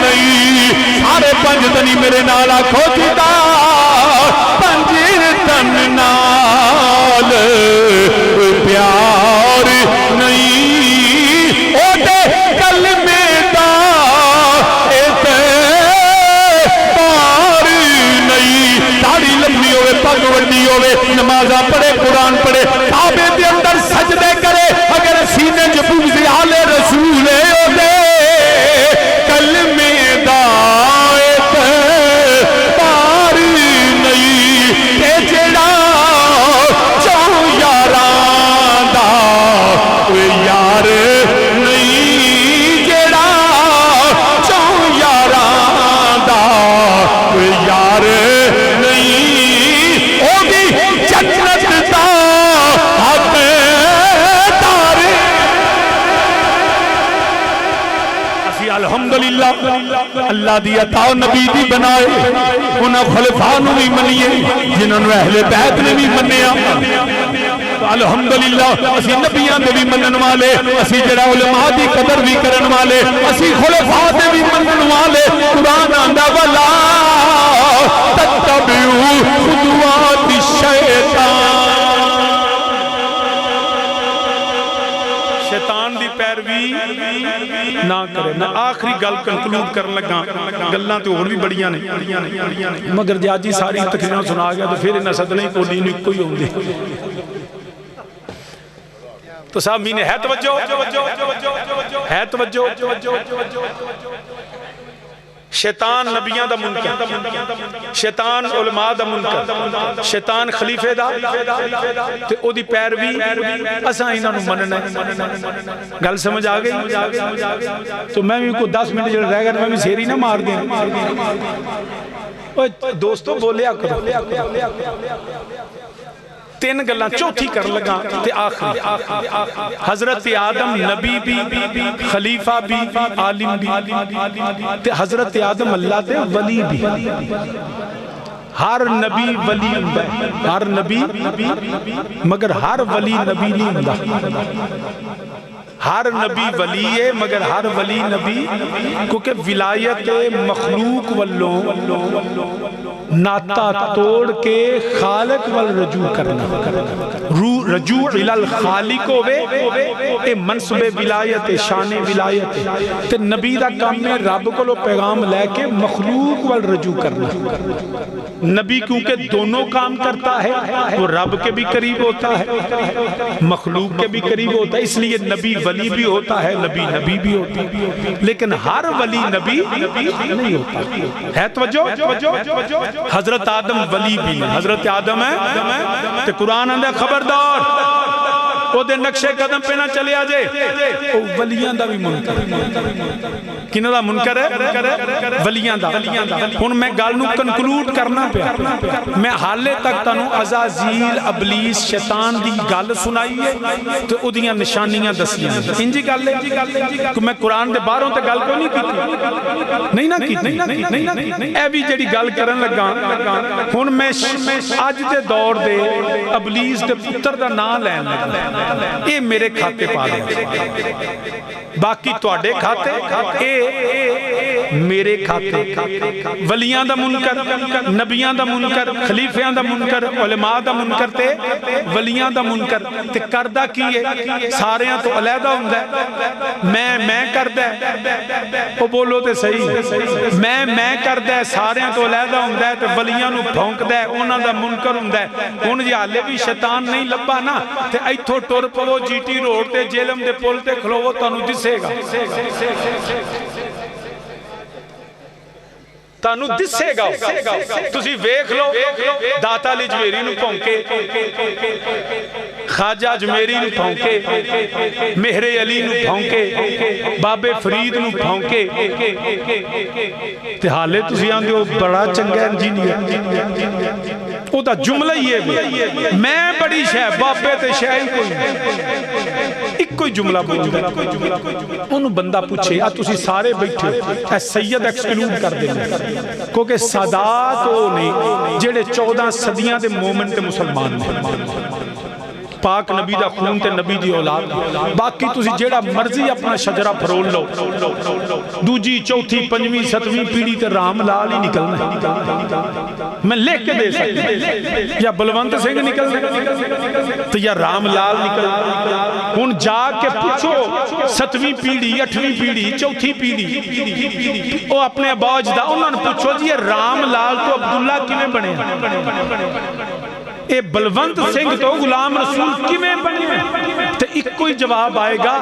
نہیں. سارے پنج تنی میرے نال آکھو جدا پنج تن نال کوئی پیار نہیں. او دے کلمے دا اعتبار نہیں. داڑھی لمبی ہوئے, پگ وڈی ہوئے, نمازاں پڑھے, قرآن پڑھے, کعبے دے اندر سجدے کرے, اگر سینے جو بغض آل رسول او دے کلمے دا اعتبار نہیں. تے جڑا چاہو یاراں دا کوئی یار نہیں, جڑا چاہو یاراں دا کوئی یار نہیں. او بھی جنت دا حقدار. اسی الحمدللہ اللہ دی عطا نبی دی بنائے, انہاں خلفاء نو بھی منیے جنہاں نو اہل بیت نے بھی منیا. الحمدللہ اسی نبیان دے بھی منن والے, اسی جڑا علماء دی قدر بھی کرن والے, اسی خلفاء دے بھی منن والے. قرآن آندا ولا تتبعوا خطوات الشیطان, شیطان دی پیروی نہ کرے. میں آخری گل کنکلوڈ کرن لگا, گلاں تے اور بھی بڑیاں نے, مگر جے اج ساری تقریراں سنا گیا تو پھر انہاں سدنے کوئی نہیں کوئی ہوندے. تو صاحب مینے ہے توجہ, ہے توجہ. شیطان نبیاں دا منکر, شیطان علماء دا منکر, شیطان خلیفے دا تے او دی پیروی اساں انہاں نو مننا. گل سمجھ آ گئی؟ تو میں بھی کوئی 10 منٹ جڑے رہ گئے میں بھی سیری نہ مار دیں. دوستو بولیا کرو. تین گلاں چوتھی کر لگا تے آخری. حضرت آدم نبی بھی, خلیفہ بھی, عالم بھی, تے حضرت آدم اللہ دے ولی بھی. ہر نبی ولی ہوندا ہے, ہر نبی, مگر ہر ولی نبی نہیں ہوندا. ہر نبی ولی ہے مگر ہر ولی نبی, کیونکہ ولایت مخلوق والوں ناتا توڑ کے خالق وال رجوع کرنا. رجوع الالخالق ہوئے اے منصب ولایت, شان ولایت. تے نبی دا کام میں رب کو لو پیغام لے کے مخلوق وال رجوع کرنا. نبی کیونکہ دونوں کام کرتا ہے, وہ رب کے بھی قریب ہوتا ہے, مخلوق کے بھی قریب ہوتا ہے. اس لیے نبی ولی بھی ہوتا ہے, نبی بھی ہوتا ہے, لیکن ہر ولی نبی نہیں ہوتا ہے. توجہ, حضرت آدم ولی بھی, حضرت آدم ہے تے قرآن اندر خبردار او دے نقشے قدم پہ نہ چلے آجے او ولیاں دا بھی منکر کنہ دا منکر ہے ولیاں دا ہن میں گل نو کنکلوڈ کرنا پیا میں حالے تک تانوں عزازیل ابلیس شیطان دی گل سنائی ہے تو او دیاں نشانیاں دسیاں انجی گل ہے کہ میں قرآن دے باہروں تے گل کو نہیں کی نہیں نہ کی اے بھی جڑی گل کرن لگا ہن میں اج دے دور دے ابلیس دے پتر دا نام لین لگا اے میرے کھاتے پا دے باقی تواڈے کھاتے اے میرے کھاتے ولیاں دا منکر نبیاں دا منکر خلیفیاں دا منکر علماء دا منکر تے ولیاں دا منکر تے کردہ کی ہے ساریاں تو علیحدہ ہوندا ہے میں کردہ ہے او بولو تے صحیح میں کردہ ہے ساریاں تو علیحدہ ہوندا ہے تے ولیاں نو بھونکدا ہے انہاں دا منکر ہوندا ہے ہن جی حالے بھی شیطان نہیں لبا نا تے ایتھوں ٹر پو جی ٹی روڈ تے جیلم دے پل تے کھلوو تانوں دسے گا تانوں دسے گا تسی ویکھ لو داتا علی جویری نو بھونکے خواجہ اجمیری نو بھونکے مہر علی نو بھونکے بابے فرید نو بھونکے تے حالے تسی آندے ہو بڑا چنگا انجینئر او دا جملہ یہ ہے میں بڑی شے بابے تے شے ایک کوئی جملہ بول گا انہوں بندہ پوچھے آ تسی سارے بیٹھے اے سید ایکسکلوڈ کر دیں کیونکہ سادات وہ نہیں جڑے 14 صدیاں دے مومن تے مسلمان پاک نبی دا خون تے نبی دی اولاد باقی تسی جیڑا مرضی اپنا شجرہ پھرول لو دوجی چوتھی پنجویں ستویں پیڑھی تے رام لال ہی نکلنا ہے میں لکھ کے دے سکتا یا بلونت سنگھ نکلنا تو یا رام لال نکلنا ان جا کے پوچھو ستویں پیڑھی اٹھویں پیڑھی چوتھی پیڑھی او اپنے ابا اجداد انہوں نے پوچھو جی یہ رام لال تو عبداللہ کیویں بنے اے بلونت سنگھ تو غلام رسول کیویں بنے تے ایک کوئی جواب آئے گا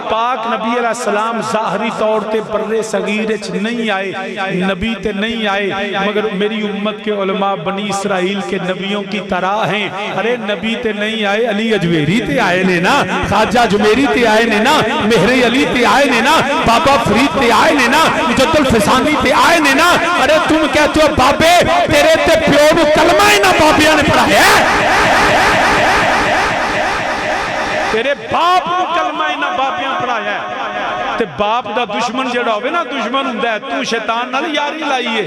پاک نبی علیہ السلام ظاہری طور تے برے صغیر اچ نہیں آئے نبی تے نہیں آئے مگر میری امت کے علماء بنی اسرائیل کے نبیوں کی طرح ہیں ارے نبی تے نہیں آئے علی اجمیری تے آئے نے نا خواجہ اجمیری تے آئے نے نا مہر علی تے آئے نے نا بابا فرید تے آئے نے نا مجد الفسانی تے آئے نے نا ارے تم کہتے ہو بابے تیرے تے پیو نو کلمہ ہی نا بابیاں نے پڑھایا تیرے باپ کو کلمہ ہی نہ باپیاں پڑھایا ہے تے باپ دا دشمن جڑا ہوئے نا دشمن ہوں ہے تو شیطان نال یاری لائیے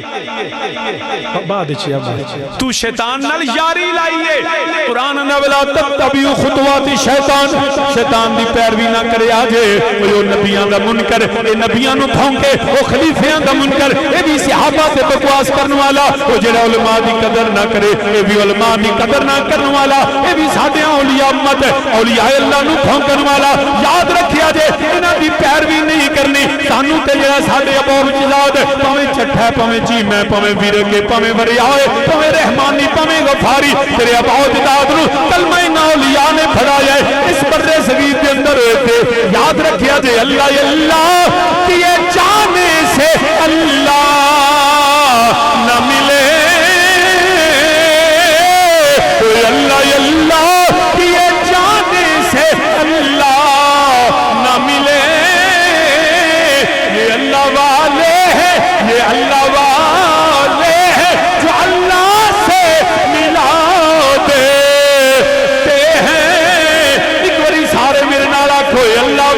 تو شیطان نال یاری لائیے قرآن نولا تتبیو خطوات شیطان شیطان دی پیروی نہ کرے آجے وہ نبیان دا منکر اے نبیان نو بھونکے وہ خلیفیان دا منکر اے بھی صحابہ سے بکواس کرنے والا وہ جڑا علماء دی قدر نہ کرے اے بھی علماء دی قدر نہ کرنے والا اے بھی سادے اولیاء امت اولیاء اللہ نو بھونکن والا یاد رکھیا جے انہاں دی پیروی نہیں کرنی سانو تے جڑا ساڈے ابو اجداد پاویں چٹھا پاویں چیمہ پاویں ویرکے پاویں وریائے پاویں رحمانی پاویں غفاری تیرے ابو اجداد نو کلمہ اولیاء نے پڑھایا ہے اس برے صغیر کے اندر ہوتے یاد رکھیا جے اللہ اللہ کیے جانے سے اللہ نہ ملے اللہ اللہ کیے جانے سے اللہ نہ ملے یہ اللہ والے ہیں یہ اللہ والے ہیں جو اللہ سے ملا دیتے ہیں ایک باری سارے میرے نال آکھو اللہ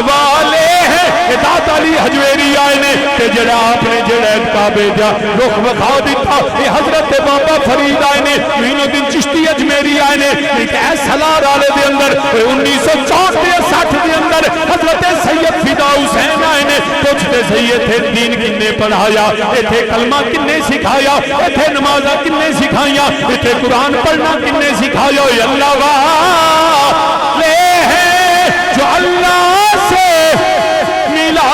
والے ہیں داتا علی حجویری آئے نے کہ جڑا آپ نے جڑا کعبے جا رخ بخا دیتا یہ حضرت بابا فرید آئے نے مین الدین چشتی اجمیری آئے نے ایک ایسا لار آلے دے اندر 1964 دے اندر حضرت سید فدا حسین آئے نے پوچھتے سید تھے دین کنے پڑھایا ایتھے کلمہ کنے سکھایا ایتھے نمازہ کنے سکھایا ایتھے قرآن پڑھنا کنے سکھایا اللہ والے ہیں جو اللہ سے ملا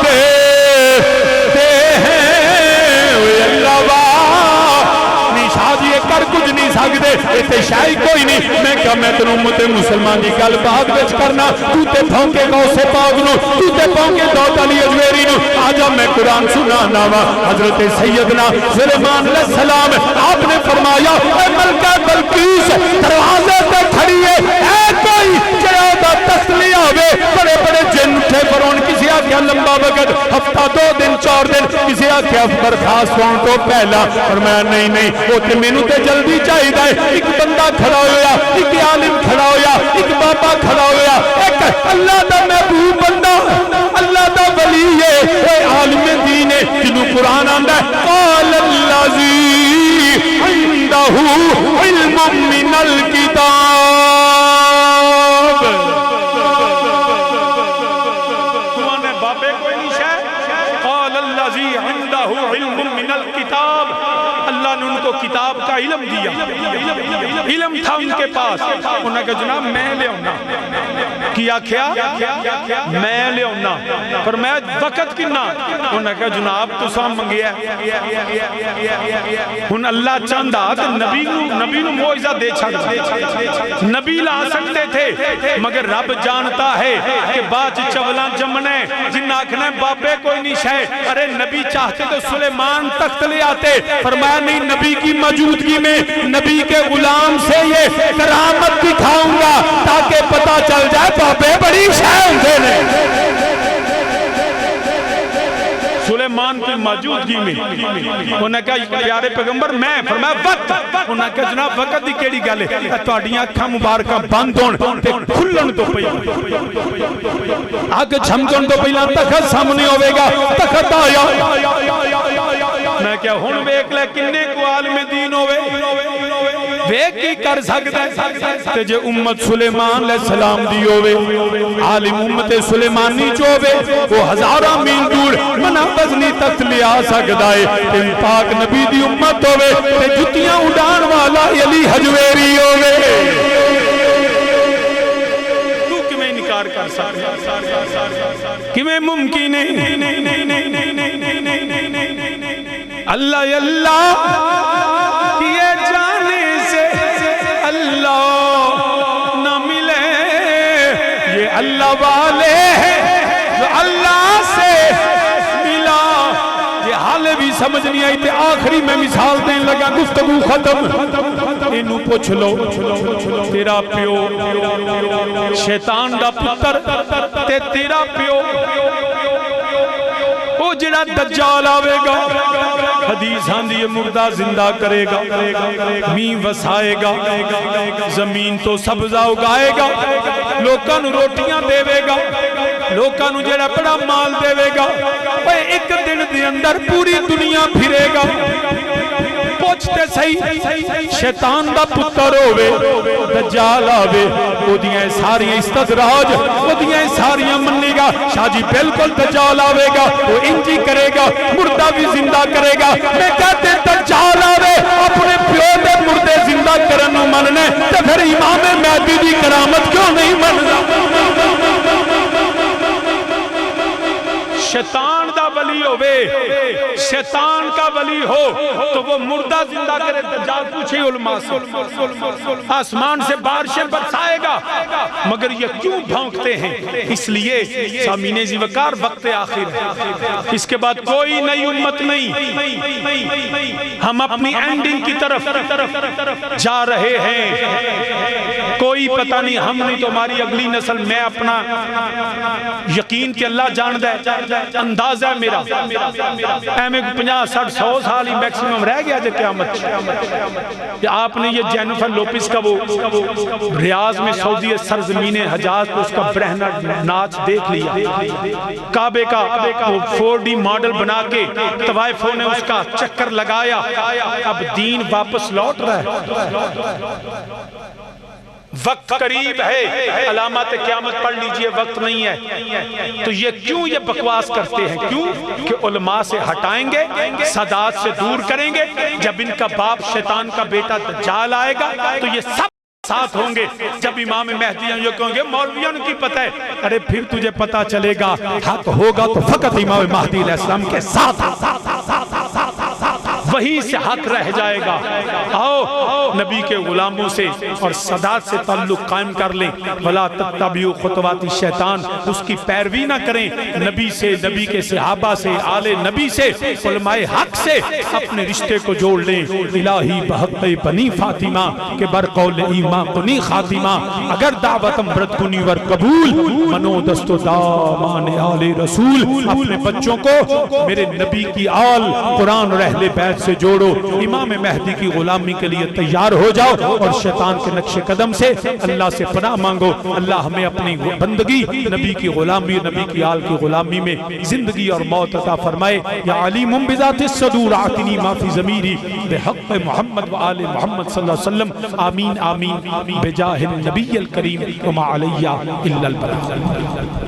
دیتے ہیں اللہ والے نشاہ جی کر کچھ نہیں سکتے اتنے شاہی کوئی نہیں میں کہا میں تنوں امت مسلمان دی گل بعد وچ کرنا تو تے بھونکے غوث پاک نو تو تے بھونکے داؤد علی اجمیری نو آجا میں قرآن سنانا وا حضرت سیدنا سلیمان علیہ السلام آپ نے فرمایا اے ملکہ بلقیس دروازے تے کھڑی ہے اے کوئی جڑا دا تخت لے آوے بڑے بڑے جن اٹھے فرعون کسی آکھیا لمبا وقت ہفتہ 2 دن 4 دن کسی آکھیا برخاست ہون تو پہلا اور میں نہیں وہ تے مینوں تے جلدی چاہیدا ہے ایک بندہ کھڑا ہویا ایک عالم کھڑا ہویا ایک بابا کھڑا ہویا ایک اللہ دا محبوب بندہ اللہ دا ولی ہے اے عالم دین ہے جنوں قرآن آندا ہے قال الذی عنده علم من الکتاب تمہانے بابے کوئی نہیں شاہ قال الذی عنده علم من الکتاب اللہ نے ان کو کتاب کا علم دیا علم تھا ان کے پاس انہوں نے کہا جناب میں لے ہونا کیا میں لے ہونا فرمایا وقت کنا انہوں نے کہا جناب تو سام منگیا ان اللہ چاندہ تو نبی نو معجزہ دے چھڑ نبی لا سکتے تھے مگر رب جانتا ہے کہ باج چولان جمنے جن آکھنے بابے کوئی نہیں شاہ ارے نبی چاہتے تو سلیمان تخت لے آتے فرمایا نہیں نبی کی موجودگی میں نبی کے غلام سے یہ کرامت دکھاؤں گا تاکہ پتہ چل جائے بابے بڑی شاہد دینے سلیمان کی موجودگی میں انہوں نے کہا پیارے پیغمبر میں فرمایا وقت انہوں نے کہا جناب وقت دی کیڑی گالے توڑیاں اکھاں مبارکہ بند ہون تے کھلن تو پئی آگ جھمکن تو پہلا تخت سامنے ہوئے گا تخت آیا میں کیا ہون ویک لے کنے کو عالم دین ہوئے ویک کی کر سکتا ہے تے جے امت سلیمان علیہ السلام دی ہوئے عالم امت سلیمانی جو ہوئے وہ ہزارہ میل دور منافذنی تخت لے آ سکتا ہے تے پاک نبی دی امت ہوئے تے جتیاں اڑان والا علی حجویری ہوئے تو کمیں انکار کر سکتا کمیں ممکن ہے اللہ اللہ کیے جانے سے اللہ نہ ملے یہ اللہ والے ہیں جو اللہ سے ملا یہ حال بھی سمجھ نہیں آئی تھے آخری میں مثال دیں لگا گفتگو ختم انہوں پوچھ لو تیرا پیو شیطان دا پتر تے تیرا پیو وہ جڑا دجال آوے گا حدیث آندھی مردہ زندہ کرے گا مین وسائے گا زمین تو سبزہ اگائے گا لوکاں نو روٹیاں دے گا لوکاں نو جڑا بڑا مال دے گا ایک دن دے اندر پوری دنیا پھرے گا پوچھتے صحیح شیطان دا پتر ہوئے دجال آوے وہ دیاں ساریاں استدراج وہ دیاں ساریاں مننے گا شاہ جی بلکل دجال آوے گا وہ انجی کرے گا مردہ بھی زندہ کرے گا میں کہتے دجال آوے اپنے پیو دے مردے زندہ کرنو مننے تو پھر امام مہدی دی کرامت کیوں نہیں مننا شیطان دا ولی ہوئے شیطان کا ولی ہو تو وہ مردہ زندہ کرے دجال پوچھے علماء سے آسمان سے بارشیں برسائے گا مگر یہ کیوں بھونکتے ہیں اس لیے سامعین ذی وقار وقت آخر ہے اس کے بعد کوئی نئی امت نہیں ہم اپنی اینڈنگ کی طرف جا رہے ہیں کوئی پتہ نہیں ہم نہیں تو ہماری اگلی نسل میں اپنا یقین کہ اللہ جان دے اندازہ ہے میرا میں 50 60 100 سال ہی میکسیمم رہ گیا جے قیامت آپ نے یہ جینیفر لوپس کا وہ ریاض میں سعودی سرزمین حجاز کو اس کا برہنہ ناچ دیکھ لیا کعبے کا 4D ماڈل بنا کے طوائفوں نے اس کا چکر لگایا اب دین واپس لوٹ رہا ہے وقت قریب ہے علامات قیامت پڑھ لیجئے وقت نہیں ہے تو یہ کیوں یہ بکواس کرتے ہیں کیوں کہ علماء سے ہٹائیں گے سادات سے دور کریں گے جب ان کا باپ شیطان کا بیٹا دجال آئے گا تو یہ سب ساتھ ہوں گے جب امام مہدی یہ کہیں گے مولویوں کی پتہ ہے ارے پھر تجھے پتہ چلے گا حق ہوگا تو فقط امام مہدی علیہ السلام کے ساتھ وہیں سے حق رہ جائے گا۔ آؤ نبی کے غلاموں سے اور سادات سے تعلق قائم کر لیں۔ وَلَا تَتَّبِعُوا خُطُوَاتِ الشَّیطان، اس کی پیروی نہ کریں۔ نبی سے، نبی کے صحابہ سے، آل نبی سے، علماء حق سے اپنے رشتے کو جوڑ لیں۔ الہی بحق بنی فاطمہ کہ برقول ایمان کنی خاتمہ، اگر دعوت امرت کنی ور قبول، منو دست و دامان آل رسول۔ اپنے بچوں کو میرے نبی کی آل قرآن اور اہل بیت سے جوڑو، امام مہدی کی غلامی کے لیے تیار ہو جاؤ، اور شیطان کے نقش قدم سے اللہ سے پناہ مانگو۔ اللہ ہمیں اپنی بندگی، نبی کی غلامی، نبی کی آل کی غلامی میں زندگی اور موت عطا فرمائے۔ یا علیم بذات الصدور اعطنی ما فی ضمیری بحق محمد و آل محمد صلی اللہ علیہ وسلم، آمین آمین بجاہ النبی الکریم وما علیہ الا البلاغ۔